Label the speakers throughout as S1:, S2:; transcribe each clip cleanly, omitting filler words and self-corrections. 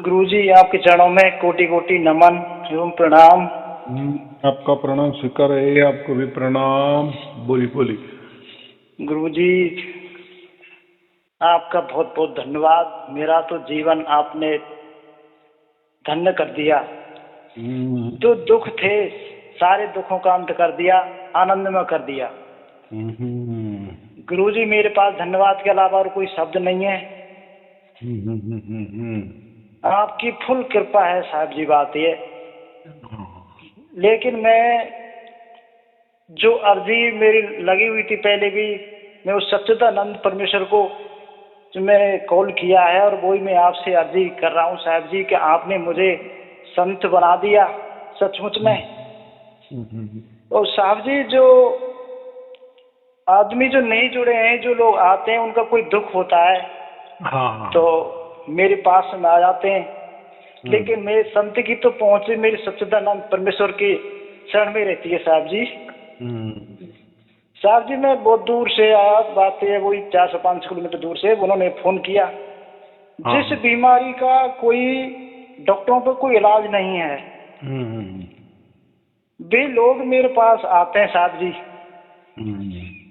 S1: गुरुजी, आपके चरणों में कोटि कोटि नमन एवं प्रणाम।
S2: आपका प्रणाम स्वीकार है। आपको भी प्रणाम। बोली बोली।
S1: गुरुजी, आपका बहुत बहुत धन्यवाद। मेरा तो जीवन आपने धन्य कर दिया। जो दुख थे सारे दुखों का अंत कर दिया, आनंदमय कर दिया। गुरुजी, मेरे पास धन्यवाद के अलावा और कोई शब्द नहीं है। आपकी फुल कृपा है साहब जी, बात ये। लेकिन मैं जो अर्जी मेरी लगी हुई थी पहले भी, मैं उस सच्चिदानंद परमेश्वर को जो मैंने कॉल किया है, और वही मैं आपसे अर्जी कर रहा हूँ साहब जी कि आपने मुझे संत बना दिया सचमुच में। और साहब जी, जो आदमी जो नहीं जुड़े हैं, जो लोग आते हैं, उनका कोई दुख होता है तो मेरे पास में आ जाते हैं। लेकिन मेरे संत की तो पहुंच मेरी सच्चिदानंद परमेश्वर की शरण में रहती है साहब जी। साहब जी, मैं बहुत दूर से आया, बात है वही 400 500 किलोमीटर दूर से। उन्होंने फोन किया, जिस बीमारी का कोई डॉक्टरों पर कोई इलाज नहीं है, वे लोग मेरे पास आते हैं साहब जी।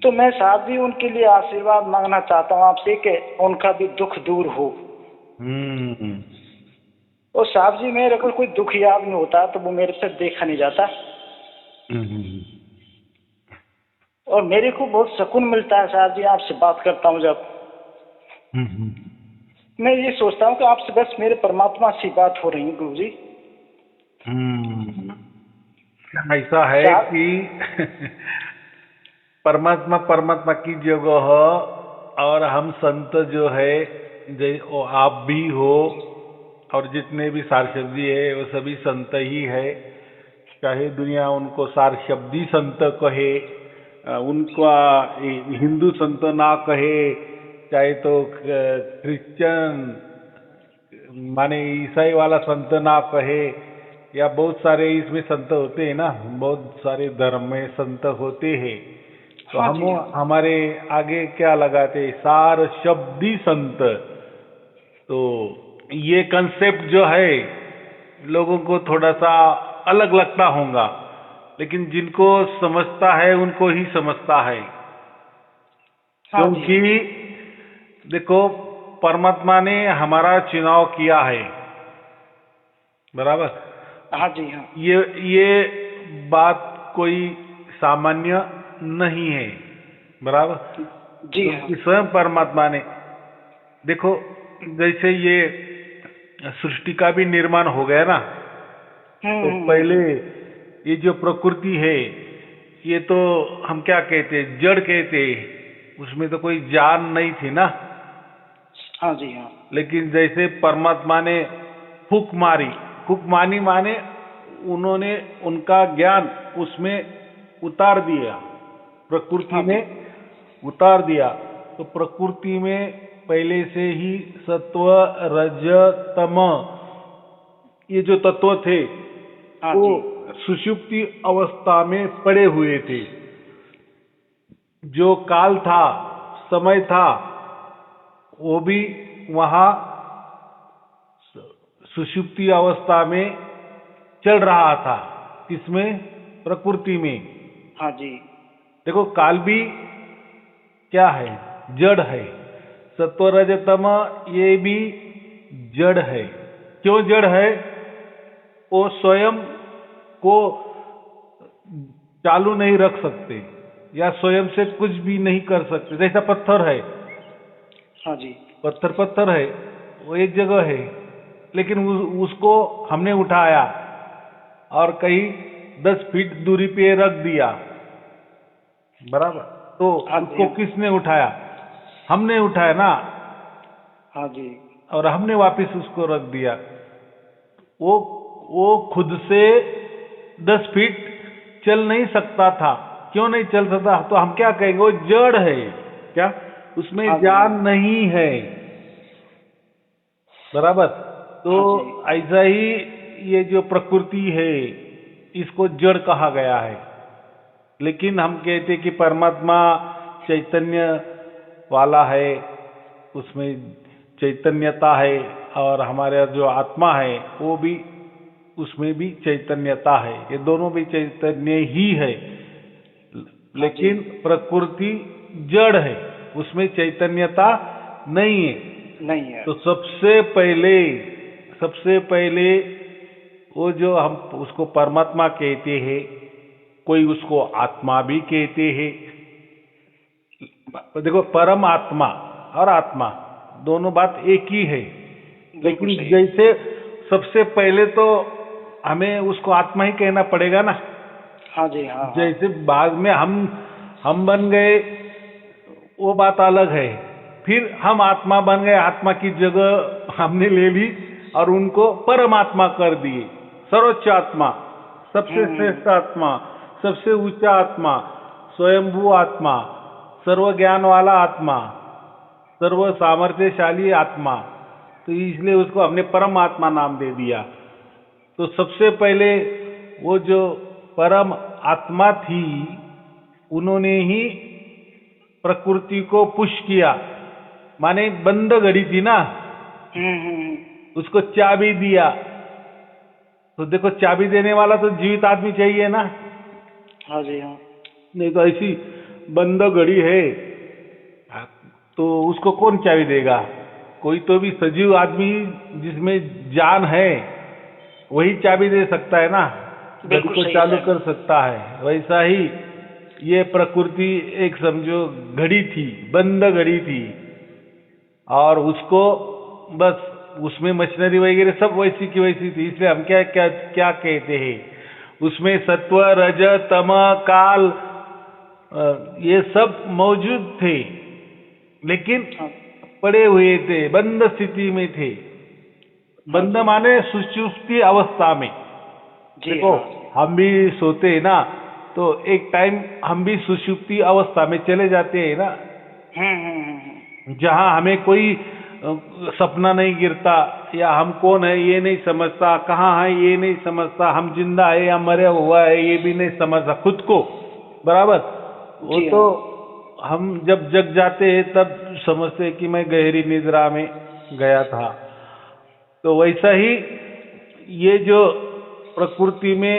S1: तो मैं साहब जी उनके लिए आशीर्वाद मांगना चाहता हूँ आपसे कि उनका भी दुख दूर हो। और साहब जी, मेरे को कोई दुख याद नहीं होता तो वो मेरे से देखा नहीं जाता, और मेरे को बहुत सुकून मिलता है साहब जी आपसे बात करता हूँ जब। मैं ये सोचता हूँ कि आपसे बस मेरे परमात्मा से बात हो रही है गुरु जी।
S2: ऐसा है कि परमात्मा परमात्मा की जगह और हम संत जो है, जो आप भी हो और जितने भी सारशब्दी है वो सभी संत ही है। चाहे दुनिया उनको सारशब्दी संत कहे, उनका हिंदू संत ना कहे, चाहे तो क्रिश्चियन माने ईसाई वाला संत ना कहे, या बहुत सारे इसमें संत होते हैं ना, बहुत सारे धर्म में संत होते हैं। तो हम हमारे आगे क्या लगाते, सार शब्दी संत। तो ये कंसेप्ट जो है लोगों को थोड़ा सा अलग लगता होगा, लेकिन जिनको समझता है उनको ही समझता है। क्योंकि देखो, परमात्मा ने हमारा चुनाव किया है, बराबर।
S1: हाँ जी हाँ।
S2: ये बात कोई सामान्य नहीं है, बराबर जी। तो स्वयं परमात्मा ने देखो, जैसे ये सृष्टि का भी निर्माण हो गया ना, तो पहले ये जो प्रकृति है, ये तो हम क्या कहते, जड़ कहते, उसमें तो कोई जान नहीं थी ना।
S1: हाँ जी हाँ।
S2: लेकिन जैसे परमात्मा ने फूंक मारी, फूंक मानी माने उन्होंने उनका ज्ञान उसमें उतार दिया, प्रकृति में उतार दिया। तो प्रकृति में पहले से ही सत्व रज तम ये जो तत्व थे वो सुषुप्ति अवस्था में पड़े हुए थे। जो काल था, समय था, वो भी वहां सुषुप्ति अवस्था में चल रहा था। किसमें? प्रकृति में।
S1: हाँ जी।
S2: देखो, काल भी क्या है? जड़ है। सत्व रजतम ये भी जड़ है। क्यों जड़ है? वो स्वयं को चालू नहीं रख सकते, या स्वयं से कुछ भी नहीं कर सकते। जैसा पत्थर है,
S1: हाँ जी,
S2: पत्थर पत्थर है, वो एक जगह है, लेकिन उसको हमने उठाया और कहीं 10 फीट दूरी पे रख दिया, बराबर। तो उसको किसने उठाया? हमने उठाया ना।
S1: हाँ जी।
S2: और हमने वापस उसको रख दिया। वो खुद से 10 फीट चल नहीं सकता था। क्यों नहीं चल सकता? तो हम क्या कहेंगे? वो जड़ है। क्या? उसमें जान नहीं है, बराबर। तो ऐसा ही ये जो प्रकृति है, इसको जड़ कहा गया है। लेकिन हम कहते कि परमात्मा चैतन्य वाला है, उसमें चैतन्यता है, और हमारे जो आत्मा है वो भी, उसमें भी चैतन्यता है, ये दोनों भी चैतन्य ही है। लेकिन प्रकृति जड़ है, उसमें चैतन्यता नहीं है।
S1: नहीं है।
S2: तो सबसे पहले वो जो हम उसको परमात्मा कहते हैं, कोई उसको आत्मा भी कहते हैं। देखो, परम आत्मा और आत्मा दोनों बात एक ही है। लेकिन जैसे सबसे पहले तो हमें उसको आत्मा ही कहना पड़ेगा ना।
S1: हाँ जी, हाँ।
S2: जैसे बाद में हम बन गए, वो बात अलग है। फिर हम आत्मा बन गए, आत्मा की जगह हमने ले ली और उनको परमात्मा कर दिए। सर्वोच्च आत्मा, सबसे श्रेष्ठ आत्मा, सबसे ऊंचा आत्मा, स्वयंभू आत्मा, सर्व ज्ञान वाला आत्मा, सर्व सामर्थ्यशाली आत्मा। तो इसलिए उसको हमने परमात्मा नाम दे दिया। तो सबसे पहले वो जो परम आत्मा थी, उन्होंने ही प्रकृति को पुश किया, माने बंद घड़ी थी ना, उसको चाबी दिया। तो देखो, चाबी देने वाला तो जीवित आदमी चाहिए ना।
S1: हाँ जी, हाँ।
S2: नहीं तो ऐसी बंद घड़ी है तो उसको कौन चाबी देगा? कोई तो भी सजीव आदमी जिसमें जान है वही चाबी दे सकता है ना, घड़ी को चालू कर सकता है। वैसा ही ये प्रकृति एक समझो घड़ी थी, बंद घड़ी थी, और उसको बस उसमें मशीनरी वगैरह सब वैसी की वैसी थी। इसलिए हम क्या क्या क्या कहते हैं, उसमें सत्व, रज, तम, काल ये सब मौजूद थे, लेकिन पड़े हुए थे, बंद स्थिति में थे। बंद माने सुषुप्ति अवस्था में। देखो, हम भी सोते हैं ना, तो एक टाइम हम भी सुषुप्ति अवस्था में चले जाते हैं ना, जहां हमें कोई सपना नहीं गिरता, या हम कौन है ये नहीं समझता, कहाँ है ये नहीं समझता, हम जिंदा है या मरे हुआ है ये भी नहीं समझता खुद को, बराबर। वो तो हम जब जग जाते हैं तब समझते कि मैं गहरी निद्रा में गया था। तो वैसा ही ये जो प्रकृति में,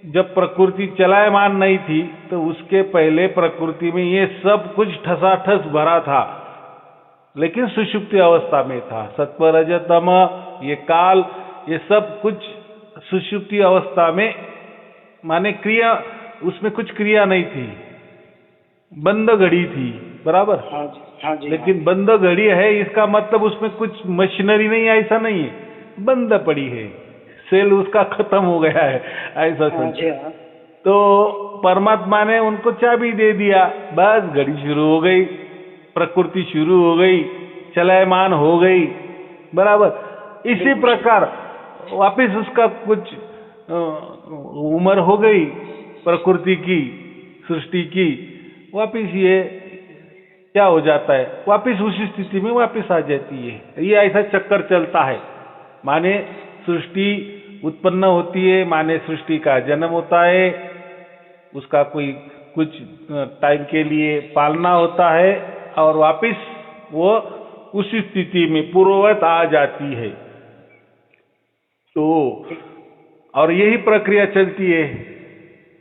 S2: जब प्रकृति चलायमान नहीं थी तो उसके पहले प्रकृति में ये सब कुछ ठसाठस भरा था, लेकिन सुषुप्ति अवस्था में था। सत्व, रज, तम, ये काल, ये सब कुछ सुषुप्ति अवस्था में, माने क्रिया, उसमें कुछ क्रिया नहीं थी, बंद घड़ी थी, बराबर।
S1: हाँ जी,
S2: लेकिन बंद घड़ी है इसका मतलब उसमें कुछ मशीनरी नहीं है, ऐसा नहीं है, बंद पड़ी है, सेल उसका खत्म हो गया है, ऐसा समझ। तो परमात्मा ने उनको चाबी दे दिया, बस घड़ी शुरू हो गई, प्रकृति शुरू हो गई, चलायमान हो गई, बराबर। इसी प्रकार वापिस उसका कुछ उम्र हो गई प्रकृति की, सृष्टि की, वापिस ये क्या हो जाता है, वापिस उसी स्थिति में वापिस आ जाती है। ये ऐसा चक्कर चलता है, माने सृष्टि उत्पन्न होती है, माने सृष्टि का जन्म होता है, उसका कोई कुछ टाइम के लिए पालना होता है, और वापिस वो उसी स्थिति में पूर्ववत आ जाती है। तो और यही प्रक्रिया चलती है,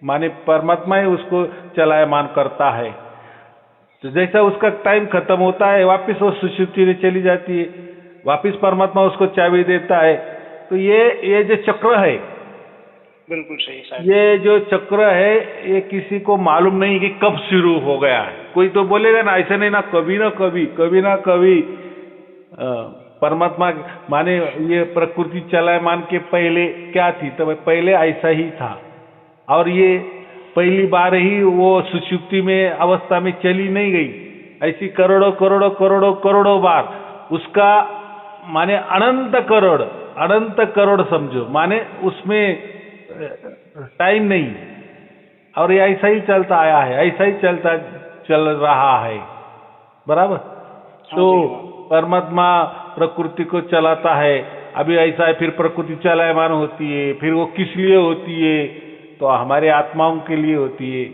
S2: माने परमात्मा ही उसको चलायमान करता है। तो जैसा उसका टाइम खत्म होता है, वापिस वो सुषुप्ति में चली जाती है, वापिस परमात्मा उसको चाबी देता है। तो ये जो चक्र है,
S1: बिल्कुल सही,
S2: ये जो चक्र है ये किसी को मालूम नहीं कि कब शुरू हो गया है। कोई तो बोलेगा ना, ऐसा नहीं ना, कभी ना कभी, कभी ना कभी परमात्मा, माने ये प्रकृति चलायमान के पहले क्या थी, तो पहले ऐसा ही था, और ये पहली बार ही वो सुषुप्ति में अवस्था में चली नहीं गई, ऐसी करोड़ों करोड़ों करोड़ों करोड़ों बार उसका, माने अनंत करोड़ समझो, माने उसमें टाइम नहीं, और ये ऐसा ही चलता आया है, ऐसा ही चल रहा है, बराबर। तो परमात्मा प्रकृति को चलाता है, अभी ऐसा है, फिर प्रकृति चलायमान होती है, फिर वो किस लिए होती है, तो हमारे आत्माओं के लिए होती है,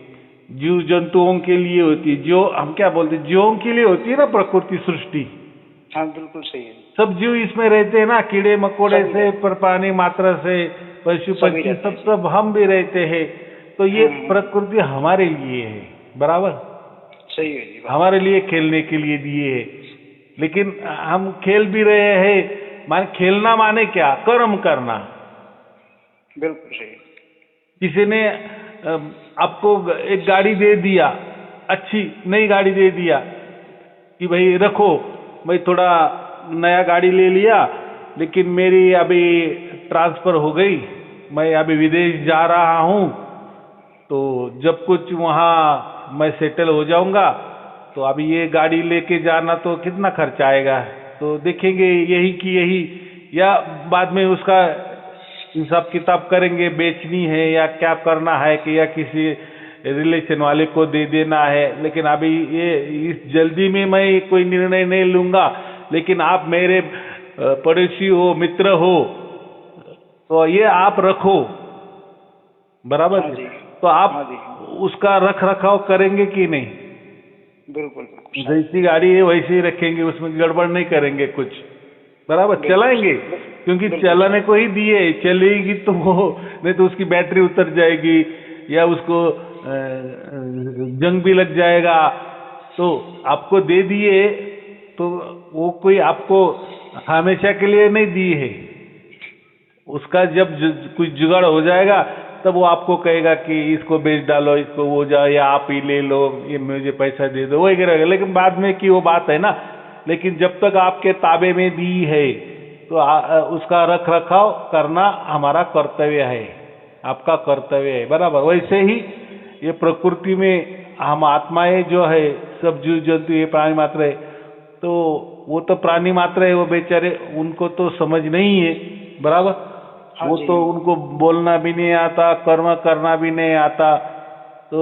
S2: जीव जंतुओं के लिए होती है, जो हम क्या बोलते हैं, जीवों के लिए होती है ना प्रकृति सृष्टि।
S1: हाँ बिल्कुल सही है।
S2: सब जीव इसमें रहते हैं ना, कीड़े मकोड़े
S1: सभी
S2: से, प्राणी मात्र से, पशु
S1: सभी
S2: पक्षी,
S1: रहते
S2: सब
S1: हैं जी।
S2: सब हम भी रहते हैं। तो ये
S1: हम्म।
S2: प्रकृति हमारे लिए है, बराबर,
S1: सही है जी बात।
S2: हमारे लिए खेलने के लिए दिए है। लेकिन हम खेल भी रहे हैं, मान खेलना माने क्या, कर्म करना।
S1: बिल्कुल सही।
S2: किसी ने आपको एक गाड़ी दे दिया, अच्छी नई गाड़ी दे दिया कि भाई रखो, भाई थोड़ा नया गाड़ी ले लिया, लेकिन मेरी अभी ट्रांसफर हो गई, मैं अभी विदेश जा रहा हूँ, तो जब कुछ वहाँ मैं सेटल हो जाऊँगा तो अभी ये गाड़ी लेके जाना तो कितना खर्च आएगा, तो देखेंगे यही कि यही, या बाद में उसका हिसाब किताब करेंगे, बेचनी है या क्या करना है, कि या किसी रिलेशन वाले को दे देना है। लेकिन अभी ये इस जल्दी में मैं कोई निर्णय नहीं लूँगा, लेकिन आप मेरे पड़ोसी हो, मित्र हो, तो ये आप रखो, बराबर
S1: हाँ
S2: है?
S1: जी।
S2: तो आप
S1: हाँ जी।
S2: उसका रख रखाव करेंगे कि नहीं?
S1: बिल्कुल बिल्कुल सही।
S2: जैसी गाड़ी है वैसे ही रखेंगे, उसमें गड़बड़ नहीं करेंगे कुछ, बराबर
S1: बिल्कुल
S2: चलाएंगे,
S1: सही।
S2: क्योंकि
S1: बिल्कुल
S2: चलाने
S1: सही।
S2: को ही दिए, चलेगी तो वो, नहीं तो उसकी बैटरी उतर जाएगी या उसको जंग भी लग जाएगा। तो आपको दे दिए तो वो कोई आपको हमेशा के लिए नहीं दी है, उसका जब कुछ जुगाड़ हो जाएगा तब वो आपको कहेगा कि इसको बेच डालो, इसको वो जाओ, या आप ही ले लो, ये मुझे पैसा दे दो, वही करेगा। लेकिन बाद में की वो बात है ना। लेकिन जब तक आपके ताबे में दी है तो उसका रख रखाव करना हमारा कर्तव्य है, आपका कर्तव्य है, बराबर। वैसे ही ये प्रकृति में हम आत्माएं जो है, सब जीव जंतु, ये प्राणी मात्र है, तो वो तो प्राणी मात्र है, वो बेचारे, उनको तो समझ नहीं है, बराबर।
S1: हाँ
S2: वो
S1: जी।
S2: तो उनको बोलना भी नहीं आता, कर्म करना भी नहीं आता, तो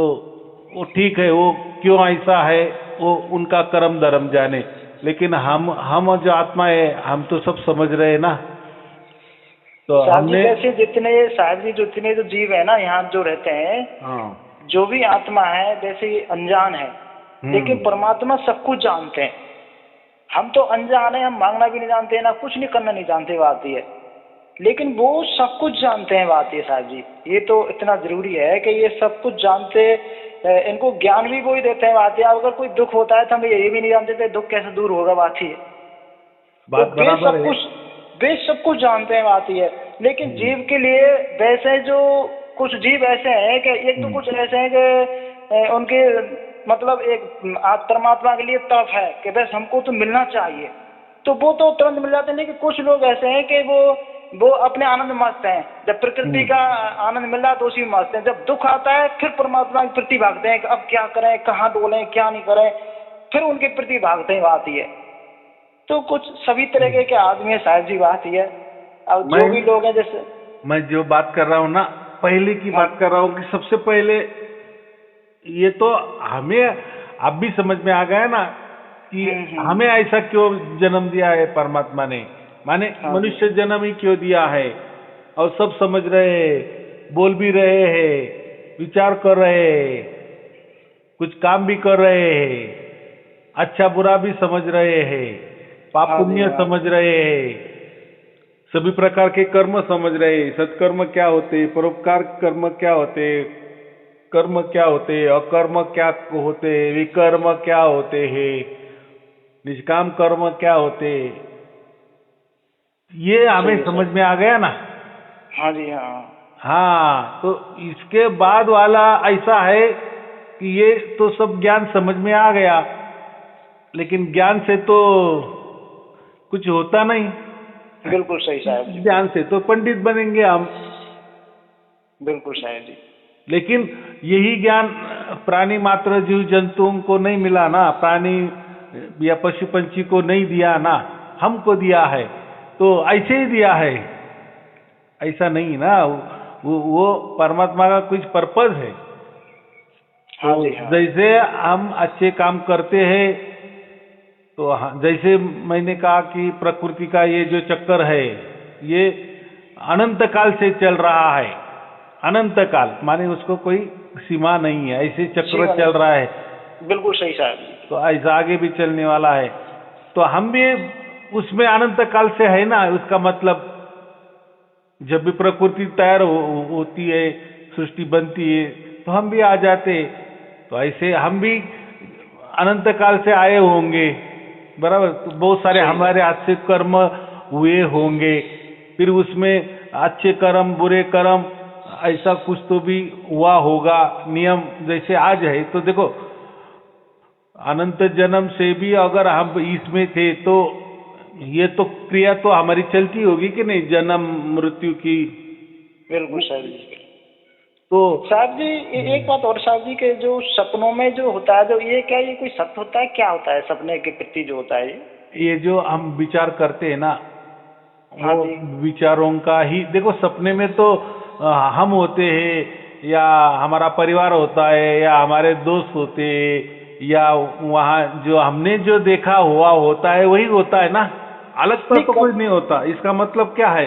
S2: वो ठीक है, वो क्यों ऐसा है वो उनका कर्म धर्म जाने। लेकिन हम जो आत्मा है, हम तो सब समझ रहे हैं ना। तो
S1: साहब जी
S2: हमने,
S1: वैसे जितने साहब जी जितने जो जीव है ना यहाँ जो रहते हैं,
S2: हाँ,
S1: जो भी आत्मा है वैसे ये अनजान है, लेकिन परमात्मा सब कुछ जानते हैं। हम तो अनजान है, हम मांगना भी नहीं जानते, ना कुछ नहीं करना नहीं जानते, बात ये है। लेकिन वो सब कुछ जानते हैं, बात ये साहब जी, ये तो इतना जरूरी है कि ये सब कुछ जानते, इनको ज्ञान भी वो ही देते हैं, बात ये। अगर कोई दुख होता है तो हम ये भी नहीं जानते थे दुख कैसे दूर होगा, बात ही है। तो
S2: बात बराबर है।
S1: वे सब कुछ जानते हैं, बात ही है। लेकिन जीव के लिए वैसे जो कुछ जीव ऐसे हैं कि एक तो कुछ ऐसे हैं कि उनके मतलब एक परमात्मा के लिए तड़प है कि बस हमको तो मिलना चाहिए, तो वो तो तुरंत मिल जाते हैं। लेकिन कुछ लोग ऐसे हैं कि वो अपने आनंद में मस्त हैं, जब प्रकृति का आनंद मिल रहा है तो उसी में मस्त हैं। जब दुख आता है फिर परमात्मा के प्रति भागते हैं कि अब क्या करें, कहाँ डोलें, क्या नहीं करें, फिर उनके प्रति भागते हैं, बात ही है। तो कुछ सभी तरह के आदमी है साहब जी, बात ही है। अब जो भी लोग हैं, जैसे
S2: मैं जो बात कर रहा हूँ ना, पहले की बात कर रहा हूँ कि सबसे पहले ये तो हमें अब भी समझ में आ गया ना कि हमें ऐसा क्यों जन्म दिया है परमात्मा ने, माने मनुष्य जन्म ही क्यों दिया है। और सब समझ रहे हैं, बोल भी रहे हैं, विचार कर रहे हैं, कुछ काम भी कर रहे हैं, अच्छा बुरा भी समझ रहे हैं, पाप पुण्य समझ रहे हैं, सभी प्रकार के कर्म समझ रहे हैं। सत्कर्म क्या होते, परोपकार कर्म क्या होते, कर्म क्या होते, अकर्म क्या होते, विकर्म क्या होते हैं, निष्काम कर्म क्या होते, ये हमें समझ में आ गया ना।
S1: हाँ जी। हाँ
S2: हाँ, तो इसके बाद वाला ऐसा है कि ये तो सब ज्ञान समझ में आ गया, लेकिन ज्ञान से तो कुछ होता नहीं।
S1: बिल्कुल सही साहब जी।
S2: ज्ञान से तो पंडित बनेंगे हम।
S1: बिल्कुल साहब जी।
S2: लेकिन यही ज्ञान प्राणी मात्र जीव जंतुओं को नहीं मिला ना, प्राणी या पशु पंछी को नहीं दिया ना, हमको दिया है। तो ऐसे ही दिया है, ऐसा नहीं ना, वो परमात्मा का कुछ पर्पज है।
S1: हाँ जी। हाँ।
S2: जैसे हम अच्छे काम करते हैं, तो जैसे मैंने कहा कि प्रकृति का ये जो चक्कर है, ये अनंत काल से चल रहा है। अनंत काल माने उसको कोई सीमा नहीं है, ऐसे चक्र चल रहा है।
S1: बिल्कुल सही साहब जी।
S2: तो ऐसा आगे भी चलने वाला है। तो हम भी उसमें अनंत काल से है ना, उसका मतलब जब भी प्रकृति तैयार होती है, सृष्टि बनती है, तो हम भी आ जाते। तो ऐसे हम भी अनंत काल से आए होंगे, बराबर। तो बहुत सारे
S1: सही
S2: हमारे
S1: बात।
S2: हाथ से कर्म हुए होंगे, फिर उसमें अच्छे कर्म बुरे कर्म ऐसा कुछ तो भी हुआ होगा। नियम जैसे आज है, तो देखो अनंत जन्म से भी अगर हम इसमें थे तो ये तो क्रिया तो हमारी चलती होगी कि नहीं, जन्म मृत्यु की।
S1: बिल्कुल साहब जी।
S2: तो
S1: साहब जी एक बात और साहब जी, के जो सपनों में जो होता है, जो ये क्या, ये कोई सत्य होता है, क्या होता है सपने के प्रति जो होता है ये?
S2: ये जो हम विचार करते हैं ना,
S1: हाँ
S2: वो
S1: जी।
S2: विचारों का ही, देखो सपने में तो हम होते हैं या हमारा परिवार होता है या हमारे दोस्त होते हैं या वहाँ जो हमने जो देखा हुआ होता है वही होता है ना, अलग
S1: नहीं
S2: तो कुछ नहीं होता। इसका मतलब क्या है,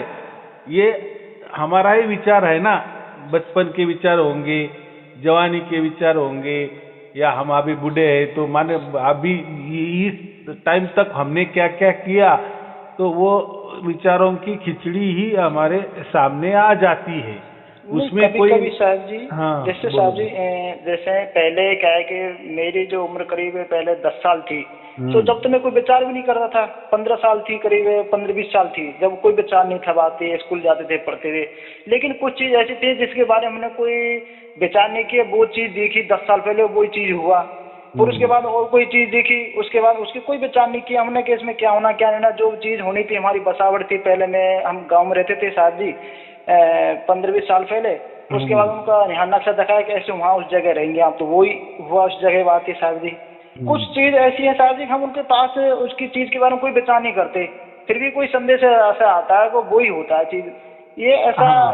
S2: ये हमारा ही विचार है ना। बचपन के विचार होंगे, जवानी के विचार होंगे, या हम अभी बूढ़े हैं तो माने अभी इस टाइम तक हमने क्या क्या किया, तो वो विचारों की खिचड़ी ही हमारे सामने आ जाती है।
S1: नहीं,
S2: उसमें
S1: कभी
S2: कोई,
S1: कभी साहब जी,
S2: हाँ
S1: जैसे
S2: बोलो।
S1: साहब जी जैसे पहले क्या है कि मेरी जो उम्र करीब पहले 10 साल थी, तो जब तो मैं कोई विचार भी नहीं कर रहा था। 15 साल थी, करीब 15-20 साल थी, जब कोई विचार नहीं था, बातें स्कूल जाते थे, पढ़ते थे। लेकिन कुछ चीज ऐसी थी जिसके बारे में हमने कोई विचार नहीं किया, वो चीज देखी 10 साल पहले, वही चीज हुआ। फिर उसके बाद और कोई चीज देखी, उसके बाद उसके कोई विचार नहीं किया हमने कि इसमें क्या होना क्या नहीं होना। जो चीज होनी थी, हमारी बसावट थी पहले में, हम गाँव में रहते थे साहब जी 15-20 साल पहले। उसके बाद उनका यहाँ नक्शा दिखाया कि ऐसे वहाँ उस जगह रहेंगे आप, तो वही हुआ, उस जगह बात है साहब जी। कुछ चीज ऐसी है साहब जी, हम उनके पास उसकी चीज के बारे में कोई विचार नहीं करते, फिर भी कोई संदेश ऐसा आता है, वो वही होता है चीज। ये ऐसा,
S2: हाँ,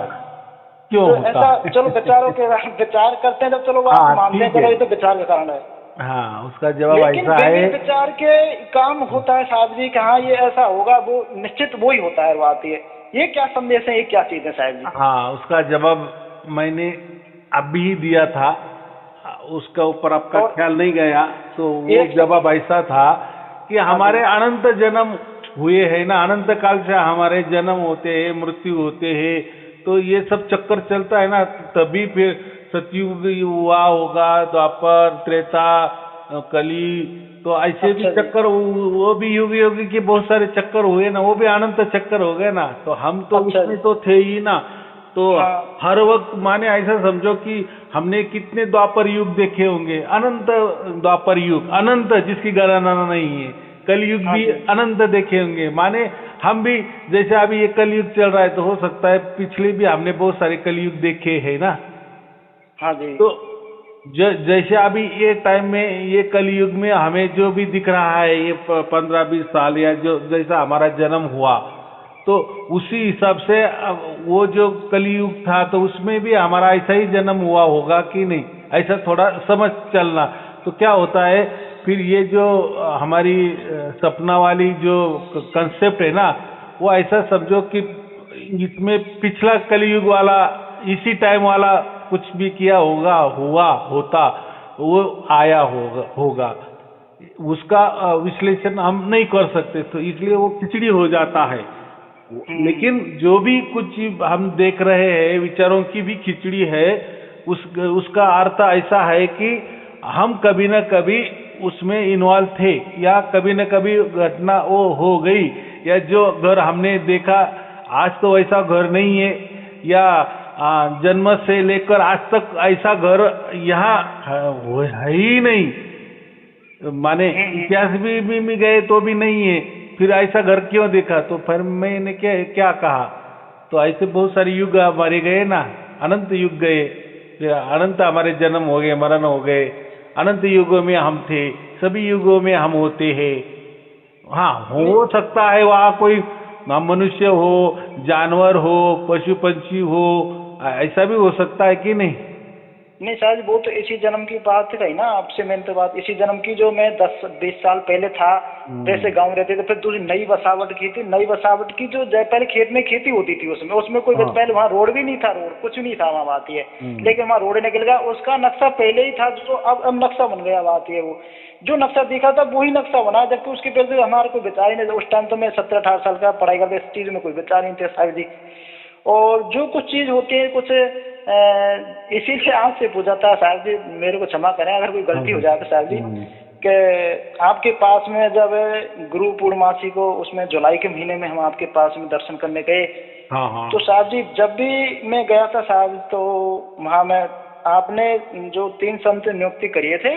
S2: क्यों
S1: तो
S2: होता
S1: ऐसा
S2: है?
S1: चलो विचारों के विचार करते हैं, तो चलो वो आप
S2: हाँ
S1: मानते हैं,
S2: ठीक है,
S1: चलो ये तो विचार का कारण है।
S2: हाँ उसका जवाब
S1: लेकिन
S2: ऐसा
S1: फिर भी
S2: है।
S1: विचार के काम होता है साहब जी कि हाँ ये ऐसा होगा, वो निश्चित वो ही होता है, बात ये क्या संदेश है, ये क्या चीज है साहब जी?
S2: हाँ उसका जवाब मैंने अभी ही दिया था, उसका ऊपर आपका
S1: और
S2: ख्याल नहीं गया। तो वो
S1: एक
S2: जवाब ऐसा था कि
S1: हाँ जी।
S2: हमारे अनंत जन्म हुए हैं ना, अनंत काल से हमारे जन्म होते हैं, मृत्यु होते हैं, तो ये सब चक्कर चलता है ना, तभी फिर सतयुग हुआ होगा, द्वापर त्रेता कली, तो ऐसे भी
S1: अच्छा जी।
S2: चक्कर वो भी युग युग के बहुत सारे चक्कर हुए ना, वो भी अनंत चक्कर हो गए ना, तो हम तो
S1: अच्छा
S2: उसमें
S1: जी।
S2: तो थे ही ना। तो
S1: हाँ।
S2: हर वक्त माने ऐसा समझो कि हमने कितने द्वापर युग देखे होंगे, अनंत द्वापर युग, अनंत जिसकी गणना नहीं है। कलयुग
S1: हाँ
S2: भी
S1: जी।
S2: अनंत देखे होंगे, माने हम भी जैसे अभी ये कलयुग चल रहा है, तो हो सकता है पिछले भी हमने बहुत सारे कलयुग देखे हैं ना।
S1: हाँ जी।
S2: तो जैसे अभी ये टाइम में ये कलयुग में हमें जो भी दिख रहा है, ये 15-20 साल या जो जैसा हमारा जन्म हुआ, तो उसी हिसाब से वो जो कलयुग था तो उसमें भी हमारा ऐसा ही जन्म हुआ होगा कि नहीं, ऐसा थोड़ा समझ चलना। तो क्या होता है फिर, ये जो हमारी सपना वाली जो कंसेप्ट है ना, वो ऐसा समझो कि इसमें पिछला कलयुग वाला, इसी टाइम वाला कुछ भी किया होगा, हुआ होता, वो आया होगा उसका विश्लेषण हम नहीं कर सकते, तो इसलिए वो खिचड़ी हो जाता है। लेकिन जो भी कुछ हम देख रहे हैं, विचारों की भी खिचड़ी है। उसका अर्थ ऐसा है कि हम कभी न कभी उसमें इन्वॉल्व थे, या कभी न कभी घटना वो हो गई, या जो घर हमने देखा आज तो वैसा घर नहीं है, या जन्म से लेकर आज तक ऐसा घर यहाँ है ही नहीं, माने इतिहास भी गए तो भी नहीं है, फिर ऐसा घर क्यों देखा? तो फिर मैंने क्या क्या कहा, तो ऐसे बहुत सारे युग हमारे गए ना, अनंत युग गए, फिर अनंत हमारे जन्म हो गए, मरण हो गए, अनंत युगों में हम थे, सभी युगों में हम होते हैं। हाँ हो सकता है वहाँ कोई मनुष्य हो, जानवर हो, पशु पंछी हो, ऐसा भी हो सकता है कि नहीं?
S1: नहीं साहब वो तो इसी जन्म की बात रही ना, आपसे मैंने तो बात इसी जन्म की, जो मैं 10-20 साल पहले था वैसे गांव रहते थे, फिर दूसरी नई बसावट की थी, नई बसावट की जो पहले खेत में खेती होती थी उसमें उसमें कोई
S2: हाँ।
S1: पहले वहाँ रोड भी नहीं था, रोड कुछ नहीं था वहाँ, बात ये
S2: हम्म।
S1: लेकिन वहाँ रोड निकल गया, उसका नक्शा पहले ही था जो अब नक्शा बन गया, बात ये वो जो नक्शा दिखा था वही नक्शा बना, जबकि उसके पहले हमारा कोई विचार ही नहीं था उस टाइम, तो मैं 17-18 साल का पढ़ाई करते, इस चीज में कोई विचार नहीं थे साहब जी। और जो कुछ चीज होती है कुछ इसीलिए आपसे पूछा था साहब जी, मेरे को क्षमा करें अगर कोई गलती हो जाए तो साहब जी, कि आपके पास में जब गुरु पूर्णमासी को उसमें जुलाई के महीने में हम आपके पास में दर्शन करने गए,
S2: हाँ हाँ।
S1: तो साहब जी जब भी मैं गया था साहब, तो वहाँ मैं आपने जो 3 संत नियुक्ति करिए थे,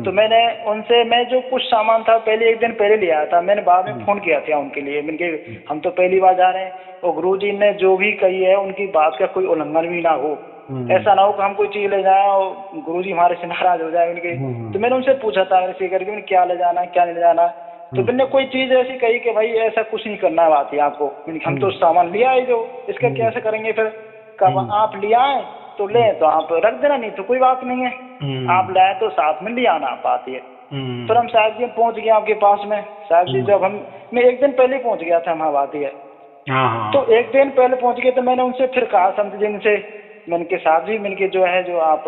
S1: तो मैंने उनसे मैं जो कुछ सामान था पहले 1 दिन पहले ले आया था, मैंने बाद में फोन किया था उनके लिए, मैंने हम तो पहली बार जा रहे हैं और गुरुजी ने जो भी कही है उनकी बात का कोई उल्लंघन भी ना हो, ऐसा ना हो कि हम कोई चीज ले जाए और गुरुजी हमारे से नाराज हो जाए उनके। तो मैंने उनसे पूछा था ऐसे करके क्या ले जाना क्या नहीं ले जाना, तो मैंने कोई चीज ऐसी कही कि भाई ऐसा कुछ नहीं करना बात है आपको, हम तो सामान लिया है जो इसका कैसे करेंगे, फिर कब आप ले आए तो ले, तो आप रख देना, नहीं तो कोई बात नहीं है, आप लाए तो साथ में ले आना, बात ये। फिर हम साहब जी पहुंच गए आपके पास में साहब जी, जब मैं 1 दिन पहले पहुंच गया था वहाँ, बात ये। तो 1 दिन पहले पहुंच गए तो मैंने उनसे फिर कहा संत जी से, मैंने के साहब जी मैंने के जो है जो आप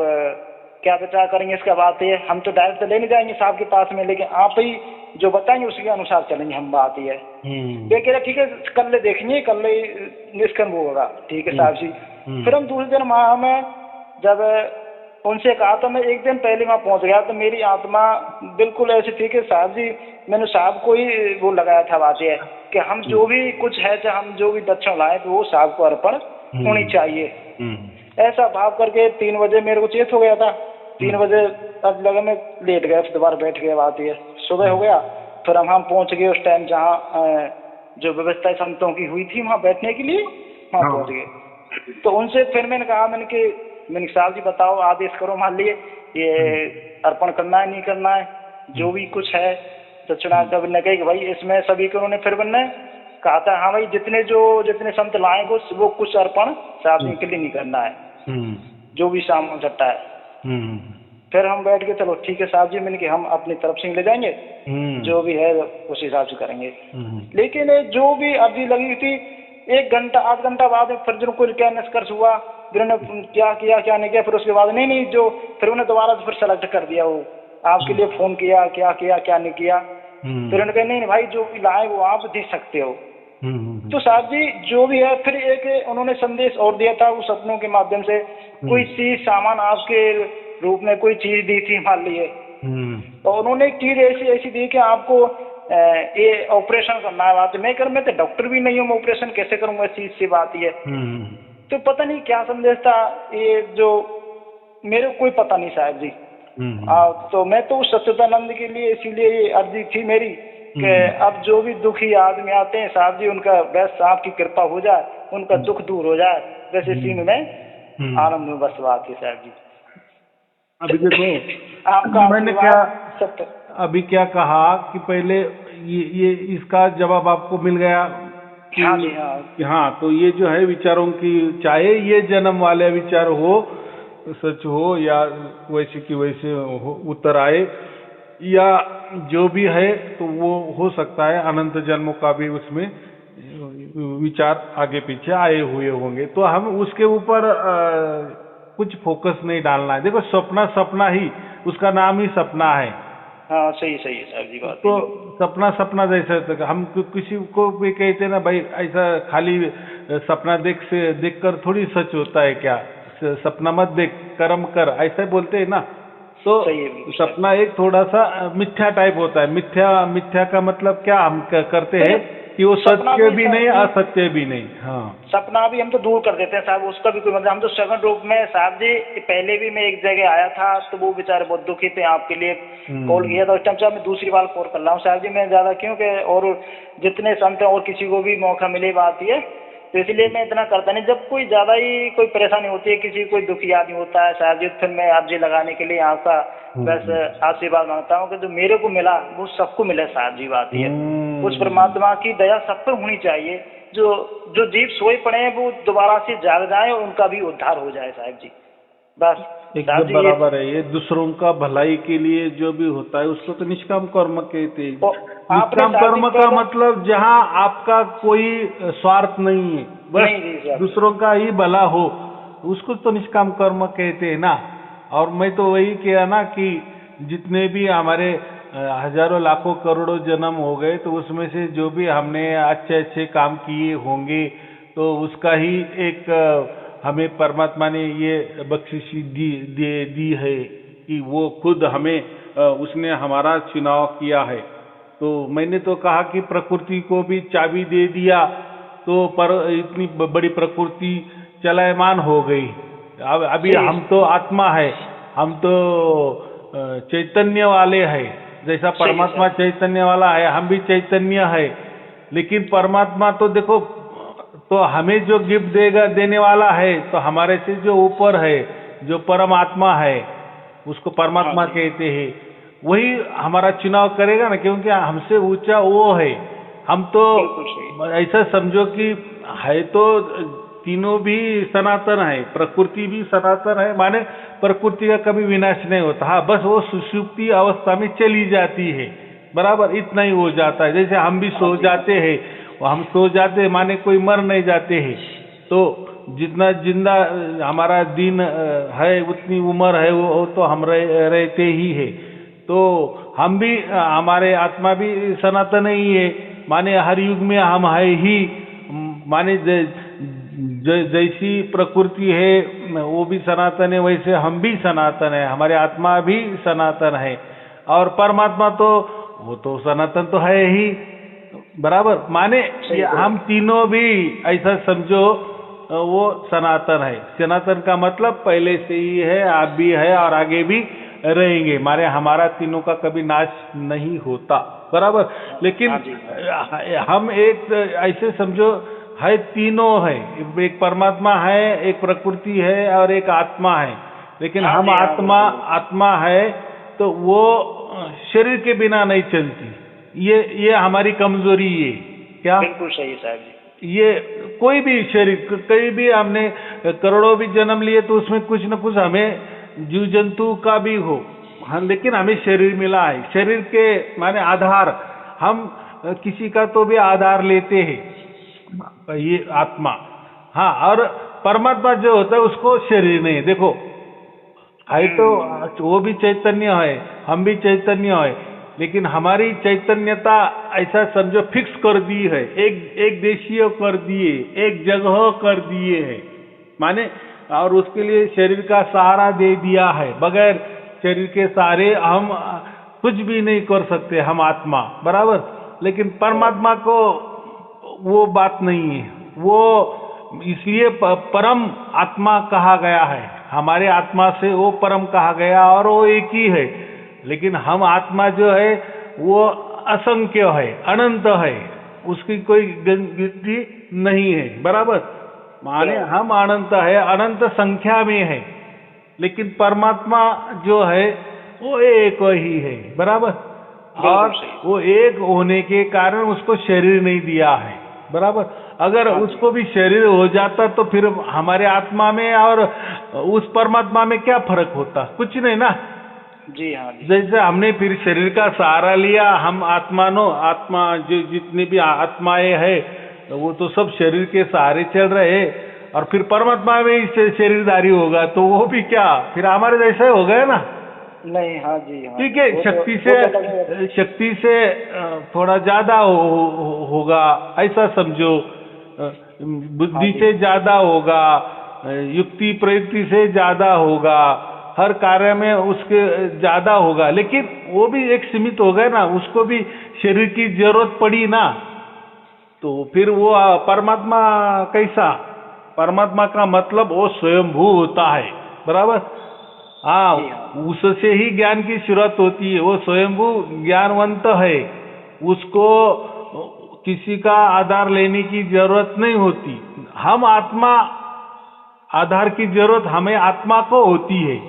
S1: क्या विचार करेंगे इसका, बात है हम तो डायरेक्ट तो ले नहीं जाएंगे साहब के पास में, लेकिन आप ही जो बताएंगे उसके अनुसार चलेंगे हम, बात ये। ये कह रहे ठीक है कल ले देखेंगे, कल ले निष्कर्म होगा, ठीक है साहब जी। फिर हम दूसरे दिन वहाँ में जब उनसे कहा तो मैं 1 दिन पहले वहाँ पहुँच गया, तो मेरी आत्मा बिल्कुल ऐसी थी कि साहब जी मैंने साहब को ही वो लगाया था, बात है कि हम जो भी कुछ है चाहे हम जो भी दक्षिण लाए तो वो साहब को अर्पण होनी चाहिए, ऐसा भाव करके 3 बजे मेरे को चेत हो गया था, 3 बजे अब लगा मैं लेट गया, दोबारा बैठ गया, बात ये। सुबह हो गया, फिर हम पहुंच गए उस टाइम जहाँ जो व्यवस्था संतों की हुई थी वहाँ बैठने के लिए, वहाँ पहुंच गए। तो उनसे फिर मैंने कहा मैंने साहब जी बताओ आदेश करो, मान लिए ये अर्पण करना है नहीं करना है, जो भी कुछ है दक्षिणा कब न कही भाई इसमें सभी को उन्होंने फिर बनना कहा था, हाँ भाई जितने संत लाए वो कुछ अर्पण साहब जी के लिए नहीं करना है, जो भी सामान छट्टा है। फिर हम बैठ के चलो ठीक है साहब जी, मैंने कि हम अपनी तरफ से ले जाएंगे, जो भी है उस हिसाब से करेंगे। लेकिन जो भी अर्जी लगी थी 1 घंटा 8 घंटा बाद फिर जो कोई क्या निष्कर्ष हुआ, फिर उन्होंने क्या किया क्या नहीं किया, फिर उसके बाद नहीं जो फिर उन्हें दोबारा फिर सेलेक्ट कर दिया, वो आपके लिए फोन किया क्या किया क्या नहीं किया, फिर उन्होंने कहा नहीं भाई जो भी लाए वो आप दे सकते हो। तो साहब जी जो भी है फिर एक उन्होंने संदेश और दिया था उस सपनों के माध्यम से, कोई चीज सामान आपके रूप में कोई चीज दी थी मान लिए, और उन्होंने एक चीज ऐसी दी कि आपको ये ऑपरेशन करना है, बात मैं तो डॉक्टर भी नहीं हूँ, मैं ऑपरेशन कैसे करूंगा इस चीज से, बात ये। तो पता नहीं क्या संदेश था ये, जो मेरे को कोई पता नहीं साहब जी। तो मैं तो सच्चिदानंद के लिए इसीलिए ये अर्जी थी मेरी कि अब जो भी दुखी आदमी आते हैं साहब जी उनका बस आपकी कृपा हो जाए, उनका दुख दूर हो जाए, बस इसी में आनंद में बस बात है साहब जी।
S2: अभी देखो
S1: आपका
S2: मैंने अभी क्या कहा कि पहले ये इसका जवाब आपको मिल गया कि
S1: हाँ जी हाँ।
S2: हाँ, तो ये जो है विचारों की, चाहे ये जन्म वाले विचार हो सच हो या वैसे की वैसे उतर आए या जो भी है, तो वो हो सकता है अनंत जन्मों का भी उसमें विचार आगे पीछे आए हुए होंगे, तो हम उसके ऊपर कुछ फोकस नहीं डालना है। देखो सपना सपना ही, उसका नाम ही सपना है।
S1: हाँ सही है साहब जी बात।
S2: तो सपना जैसा तक हम किसी को भी कहते ना भाई ऐसा खाली सपना देख कर थोड़ी सच होता है, क्या सपना मत देख कर्म कर ऐसा बोलते हैं ना, तो सपना एक थोड़ा सा मिथ्या टाइप होता है। मिथ्या का मतलब क्या हम करते हैं कि वो सत्य भी नहीं असत्य भी नहीं। हाँ
S1: सपना भी हम तो दूर कर देते हैं साहब, उसका भी कोई मतलब, हम तो सगन रूप में साहब जी पहले भी मैं एक जगह आया था तो वो बेचारे बहुत दुखी थे, आपके लिए कॉल किया था उस टाइम। मैं दूसरी बार कॉल कर रहा हूँ साहब जी, मैं ज्यादा क्योंकि और जितने संत हैं और किसी को भी मौका मिले बात ये, तो इसलिए मैं इतना करता नहीं। जब कोई ज्यादा ही कोई परेशानी होती है, किसी कोई दुखी आदमी होता है साहब जी, फिर मैं आप जी लगाने के लिए आपका बस आशीर्वाद मांगता हूँ कि जो मेरे को मिला वो सबको मिले साहब जी, बात ये। उस परमात्मा की दया सब पर होनी चाहिए, जो जीव सोए पड़े हैं वो दोबारा से जाग जाए और उनका भी उद्धार हो जाए साहब जी। बस साहब
S2: एकदम
S1: जी ये
S2: बराबर है। ये दूसरों का भलाई के लिए जो भी होता है उसको तो निष्काम कर्म कहते हैं।
S1: तो आपने
S2: निष्काम
S1: साहब जी
S2: कर्म का
S1: पहले
S2: मतलब जहाँ आपका कोई स्वार्थ नहीं है, बस
S1: नहीं जी साहब जी।
S2: दूसरों का ही भला हो, उसको तो निष्काम कर्म कहते हैं ना। और मैं तो वही किया ना कि जितने भी हमारे हजारों लाखों करोड़ों जन्म हो गए, तो उसमें से जो भी हमने अच्छे अच्छे काम किए होंगे तो उसका ही एक हमें परमात्मा ने ये बख्शिश दी है कि वो खुद हमें उसने हमारा चुनाव किया है। तो मैंने तो कहा कि प्रकृति को भी चाबी दे दिया तो पर इतनी बड़ी प्रकृति चलायमान हो गई। अब अभी
S1: जी
S2: हम तो आत्मा है, हम तो चैतन्य वाले हैं। जैसा
S1: सही है
S2: परमात्मा
S1: साहब।
S2: चैतन्य वाला है, हम भी चैतन्य है। लेकिन परमात्मा तो देखो, तो हमें जो गिफ्ट देगा देने वाला है तो हमारे से जो ऊपर है, जो परमात्मा है, उसको
S1: हाँ
S2: परमात्मा
S1: जी
S2: कहते हैं, वही हमारा चुनाव करेगा ना, क्योंकि हमसे ऊंचा वो है। हम तो
S1: बिल्कुल सही।
S2: ऐसा समझो कि है तो तीनों भी सनातन है, प्रकृति भी सनातन है, माने प्रकृति का कभी विनाश नहीं होता। हाँ, बस वो सुषुप्ति अवस्था में चली जाती है, बराबर इतना ही हो जाता है। जैसे हम भी
S1: हाँ
S2: सो
S1: जी हाँ
S2: जाते हैं, हम सो जाते हैं माने कोई मर नहीं जाते हैं। तो जितना जिंदा हमारा दिन है उतनी उम्र है, वो तो हम रहते ही है। तो हम भी हमारे आत्मा भी सनातन ही है, माने हर युग में हम है ही। माने जैसी प्रकृति है वो भी सनातन है, वैसे हम भी सनातन है, हमारे आत्मा भी सनातन है। और परमात्मा तो वो तो सनातन तो है ही, बराबर। माने
S1: सही
S2: ये
S1: बोला।
S2: हम तीनों भी ऐसा समझो वो सनातन है। सनातन का मतलब पहले से ही है, आप भी है और आगे भी रहेंगे। माने हमारा तीनों का कभी नाश नहीं होता, बराबर। लेकिन
S1: हाँ जी
S2: हम एक ऐसे समझो है, तीनों है, एक परमात्मा है, एक प्रकृति है और एक आत्मा है। लेकिन
S1: हाँ
S2: हम
S1: जी हाँ
S2: आत्मा
S1: बिल्कुल बिल्कुल।
S2: आत्मा है तो वो शरीर के बिना नहीं चलती। ये हमारी कमजोरी है क्या।
S1: बिल्कुल सही है साहब जी।
S2: ये कोई भी शरीर, कहीं भी हमने करोड़ों भी जन्म लिए तो उसमें कुछ न कुछ हमें जीव जंतु का भी हो, हाँ, लेकिन हमें शरीर मिला है। शरीर के माने आधार, हम किसी का तो भी आधार लेते हैं, ये आत्मा। हाँ, और परमात्मा जो होता है उसको शरीर नहीं है। देखो है तो वो भी चैतन्य है, हम भी चैतन्य है, लेकिन हमारी चैतन्यता ऐसा समझो फिक्स कर दी है, एक देशीय कर दिए, एक जगह कर दिए है, माने। और उसके लिए शरीर का सहारा दे दिया है। बगैर शरीर के सहारे हम कुछ भी नहीं कर सकते, हम आत्मा, बराबर। लेकिन परमात्मा को वो बात नहीं है। वो इसलिए परम आत्मा कहा गया है, हमारे आत्मा से वो परम कहा गया और वो एक ही है। लेकिन हम आत्मा जो है वो असंख्य है, अनंत है, उसकी कोई गिनती नहीं है, बराबर। माने हम अनंत है, अनंत संख्या में है, लेकिन परमात्मा जो है वो एक ही है, बराबर। और वो एक होने के कारण उसको शरीर नहीं दिया है, बराबर। अगर उसको भी शरीर हो जाता तो फिर हमारे आत्मा में और उस परमात्मा में क्या फर्क होता, कुछ नहीं ना।
S1: जी हाँ जी।
S2: जैसे हमने फिर शरीर का सहारा लिया, हम आत्मा जो जितनी भी आत्माएं है वो तो सब शरीर के सहारे चल रहे हैं, और फिर परमात्मा में ही शरीरधारी होगा तो वो भी क्या फिर हमारे जैसे हो गए ना।
S1: नहीं हाँ जी हाँ।
S2: ठीक है, शक्ति से थोड़ा ज्यादा होगा, ऐसा समझो। बुद्धि से ज्यादा होगा, युक्ति प्रयुक्ति से ज्यादा होगा, हर कार्य में उसके ज्यादा होगा, लेकिन वो भी एक सीमित हो गया ना, उसको भी शरीर की जरूरत पड़ी ना। तो फिर वो परमात्मा कैसा, परमात्मा का मतलब वो स्वयंभू होता है, बराबर। हाँ, उससे ही ज्ञान की शुरुआत होती है, वो स्वयंभू ज्ञानवंत है, उसको किसी का आधार लेने की जरूरत नहीं होती। हम आत्मा, आधार की जरूरत हमें आत्मा को होती है।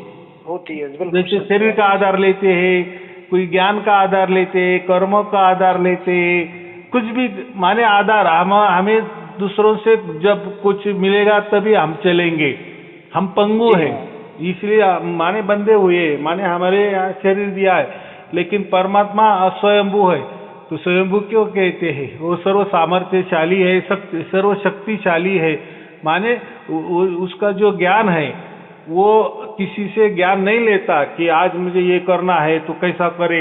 S2: जैसे शरीर का आधार लेते हैं, कोई ज्ञान का आधार लेते हैं, कर्मों का आधार लेते हैं, कुछ भी माने आधार। हमें दूसरों से जब कुछ मिलेगा तभी हम चलेंगे, हम पंगु हैं। इसलिए माने बंधे हुए, माने हमारे यहाँ शरीर दिया है, लेकिन परमात्मा स्वयंभू है। तो स्वयंभू क्यों कहते हैं? वो सर्व सामर्थ्यशाली है, सर्व शक्तिशाली है। माने उसका जो ज्ञान है वो किसी से ज्ञान नहीं लेता कि आज मुझे ये करना है तो कैसा करे,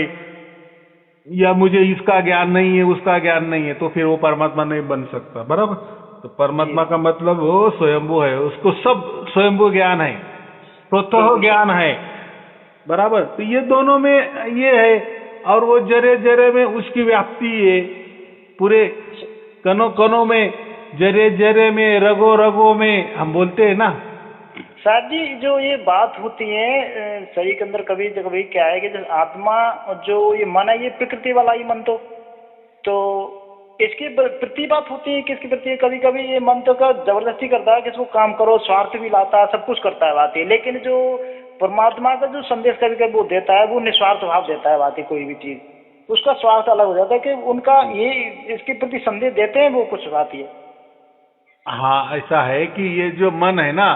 S2: या मुझे इसका ज्ञान नहीं है, उसका ज्ञान नहीं है, तो फिर वो परमात्मा नहीं बन सकता। बराबर। तो परमात्मा का मतलब वो स्वयंभू है, उसको सब स्वयंभू ज्ञान है, स्वतः ज्ञान है। बराबर। तो ये दोनों में ये है, और वो जरे जरे में उसकी व्याप्ति है, पूरे कणों कणों में, जरे जरे में, रगो रगो में, हम बोलते हैं ना
S1: साहब जी। जो ये बात होती है शरीर के अंदर, कभी कभी क्या है कि जो आत्मा, जो ये मन है, ये प्रकृति वाला ही मन, तो इसकी प्रति बात होती है किसकी प्रति? कभी कभी ये मन तो का जबरदस्ती करता है कि इसको काम करो, स्वार्थ भी लाता है, सब कुछ करता है बात है। लेकिन जो परमात्मा का जो संदेश कभी कभी वो देता है, वो निस्वार्थ भाव देता है बात है। कोई भी चीज उसका स्वार्थ अलग हो जाता है कि उनका ये इसके प्रति संदेश देते हैं, वो कुछ बात है।
S2: हाँ, ऐसा है कि ये जो मन है ना,